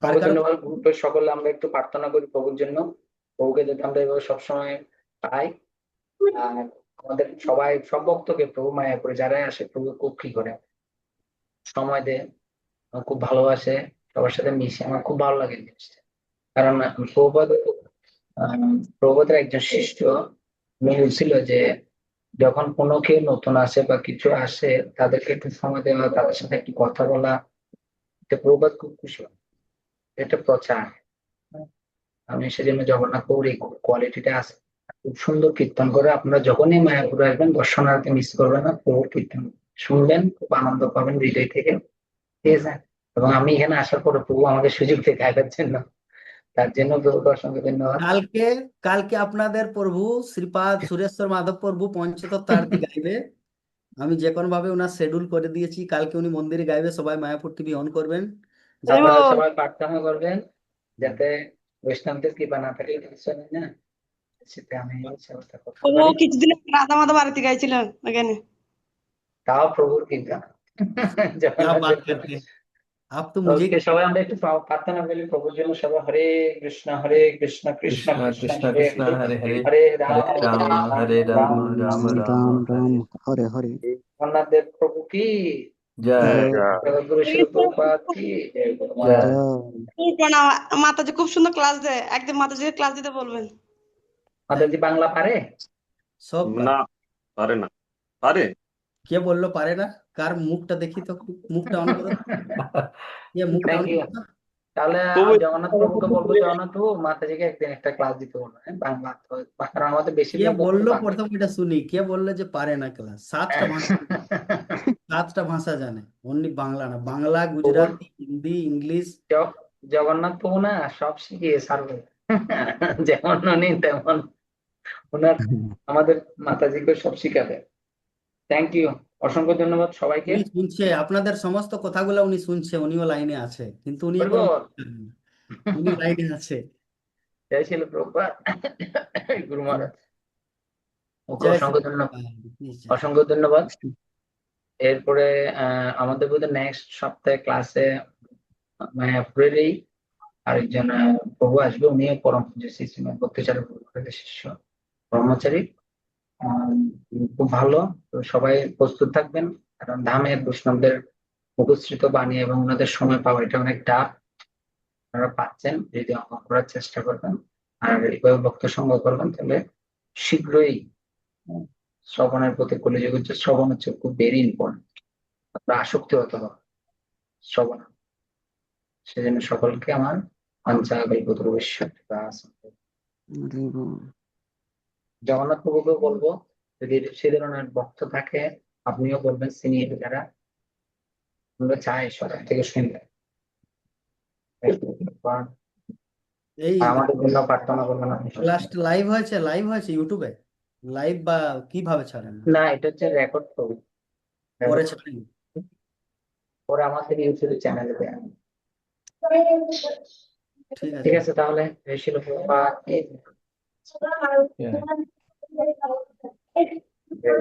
আর কারো ধন্যবাদ গ্রুপের সকলে, আমরা একটু প্রার্থনা করি প্রভুর জন্য, প্রভুকে যাতে আমরা এভাবে সবসময় পাই। আর আমাদের সবাই, সব ভক্তকে প্রভু মায়া করে, যারাই আসে প্রভু খুব কি করে সময় দেয়, খুব ভালোবাসে, সবার সাথে মিশে, আমার খুব ভালো লাগে জিনিসটা। কারণ প্রভুদের একজন শিষ্য মিল ছিল যে যখন কোনো কেউ নতুন আসে বা কিছু আসে, তাদেরকে একটু সময় দেওয়া, তাদের সাথে একটু কথা বলা, এটা প্রভুপাদ খুব খুশি হয়। এটা প্রচার। আমি সেজন্য জগন্নাথ প্রভুর এই কোয়ালিটিটা আছে, খুব সুন্দর কীর্তন করে। আপনারা যখনই মায়াপুরে আসবেন দর্শনার্থী মিস করবেন না, প্রভুর কীর্তন শুনবেন, খুব আনন্দ পাবেন হৃদয় থেকে। ঠিক আছে? এবং আমি এখানে আসার পরে প্রভু আমাকে সুযোগ দিয়ে গাইবার জন্য, তার জন্য প্রভুকে অসংখ্য ধন্যবাদ। কালকে কালকে আপনাদের প্রভু শ্রীপাদ সুরেশ্বর মাধব প্রভু পঞ্চতত্ত্ব আরতি গাইবে। আমি যে কোনো ভাবে ওনার শিডিউল করে দিয়েছি, কালকে উনি মন্দিরে গাইবে, সবাই মায়াপুর টিভি অন করবেন। আপনারা সবাই প্রার্থনা করবেন যাতে বৈষ্ণবদের কৃপা না থাকে, না সেটা আমি ব্যবস্থা করতে পারি। কিছুদিন রাধা মাধব আরতি গাইছিলেন এখানে। তাও প্রভুর কৃপা। क्या बात करते हैं आप, तो मुझे ওকে, সবাই আমরা একটু প্রার্থনা করি প্রভুর জন্য। সবাই হরে কৃষ্ণ কৃষ্ণ কৃষ্ণ কৃষ্ণ কৃষ্ণ হরে কৃষ্ণ হরে হরে, হরে হরে রাম হরে রাম, রাম রাম হরে হরে হরে। জগন্নাথ দেব প্রভু কি জয়। জগদ্গুরু শিল প্রভুপাদ কি জয়। জয়। প্রণাম। মাতাজি খুব সুন্দর ক্লাস দেয়, একদিন মাতাজিকে ক্লাস দিতে বলবেন। মাতাজি বাংলা পারে? সব না পারে না। পারে? কে বললো পারে না? কার মুখটা দেখি তো, মুখটা অন করো, কে মুখটা অন থ্যাংক ইউ। করো। তাহলে তবু জগন্নাথ প্রভুকে বলবো, জগন্নাথ প্রভু মাতাজিকে একদিন একটা ক্লাস দিতে বলবো, বাংলা। কারণ আমাদের কে বেশিরভাগ ভক্ত বললো বাঙালি। প্রথম এটা শুনি, কে বললো যে পারে না ক্লাস? 7টা ভাষা জানে, অনলি বাংলা না, বাংলা, গুজরাটি, হিন্দি, ইংলিশ। জগন্নাথ প্রভু না সব শিখিয়ে ছাড়বে। যেমন উনি তেমন ওনার আমাদের মাতাজিকে সব শিখাবে। থ্যাংক ইউ, অসংখ্য ধন্যবাদ সবাইকে। উনি শুনছে আপনাদের সমস্ত কথাগুলো, উনি শুনছে, উনিও লাইনে আছে, কিন্তু উনি বলবো উনি লাইনে আছে। জয় শিল প্রভুপাদ, গুরু মহারাজ। ওকে, জয় অসংখ্য শ্রী ধন্যবাদ, কৃষ্ণ। অসংখ্য ধন্যবাদ। এরপরে আমাদের বোধহয় নেক্সট সপ্তাহে ক্লাসে মায়াপুরেরই আরেকজন প্রভু আসবে, উনিও পরম পূজ্য শ্রী শ্রীমৎ ভক্তিচারক প্রভুপাদের শিষ্য ব্রহ্মচারী। আহ, খুব ভালো। তো সবাই প্রস্তুত থাকবেন, কারণ ধামের বৈষ্ণবদের মুখশ্রিত বাণী এবং ওনাদের সময় পাওয়া এটা অনেক টাফ। আপনারা পাচ্ছেন, যদি অঙ্ক করার চেষ্টা করবেন আর এইভাবে ভক্ত সঙ্গ করবেন, তাহলে শীঘ্রই শ্রবণের প্রতি কলিযুগ হচ্ছে, শ্রবণ হচ্ছে খুব ভেরি ইম্পর্টেন্ট। আপনার আসক্তি হতে হবে শ্রবণ। সেজন্য সকলকে আমার পঞ্চাগল্পতরু জগন্নাথ প্রভুকেও বলবো, যদি সে ধরনের ভক্ত থাকে আপনিও বলবেন, সিনিয়র যারা, আমরা চাই সবার থেকে শুনতে। এই আমাদের জন্য প্রার্থনা করবেন আপনি সবসময়। লাস্ট লাইভ হয়েছে ইউটিউবে, লাইভ বা কিভাবে ছাড়েন না, এটা হচ্ছে রেকর্ড ছবি। পরে ছাড়েন? পরে আমাদের ইউটিউব চ্যানেলে দেয়। ঠিক ঠিক আছে। আছে, তাহলে এই ছিল Yeah.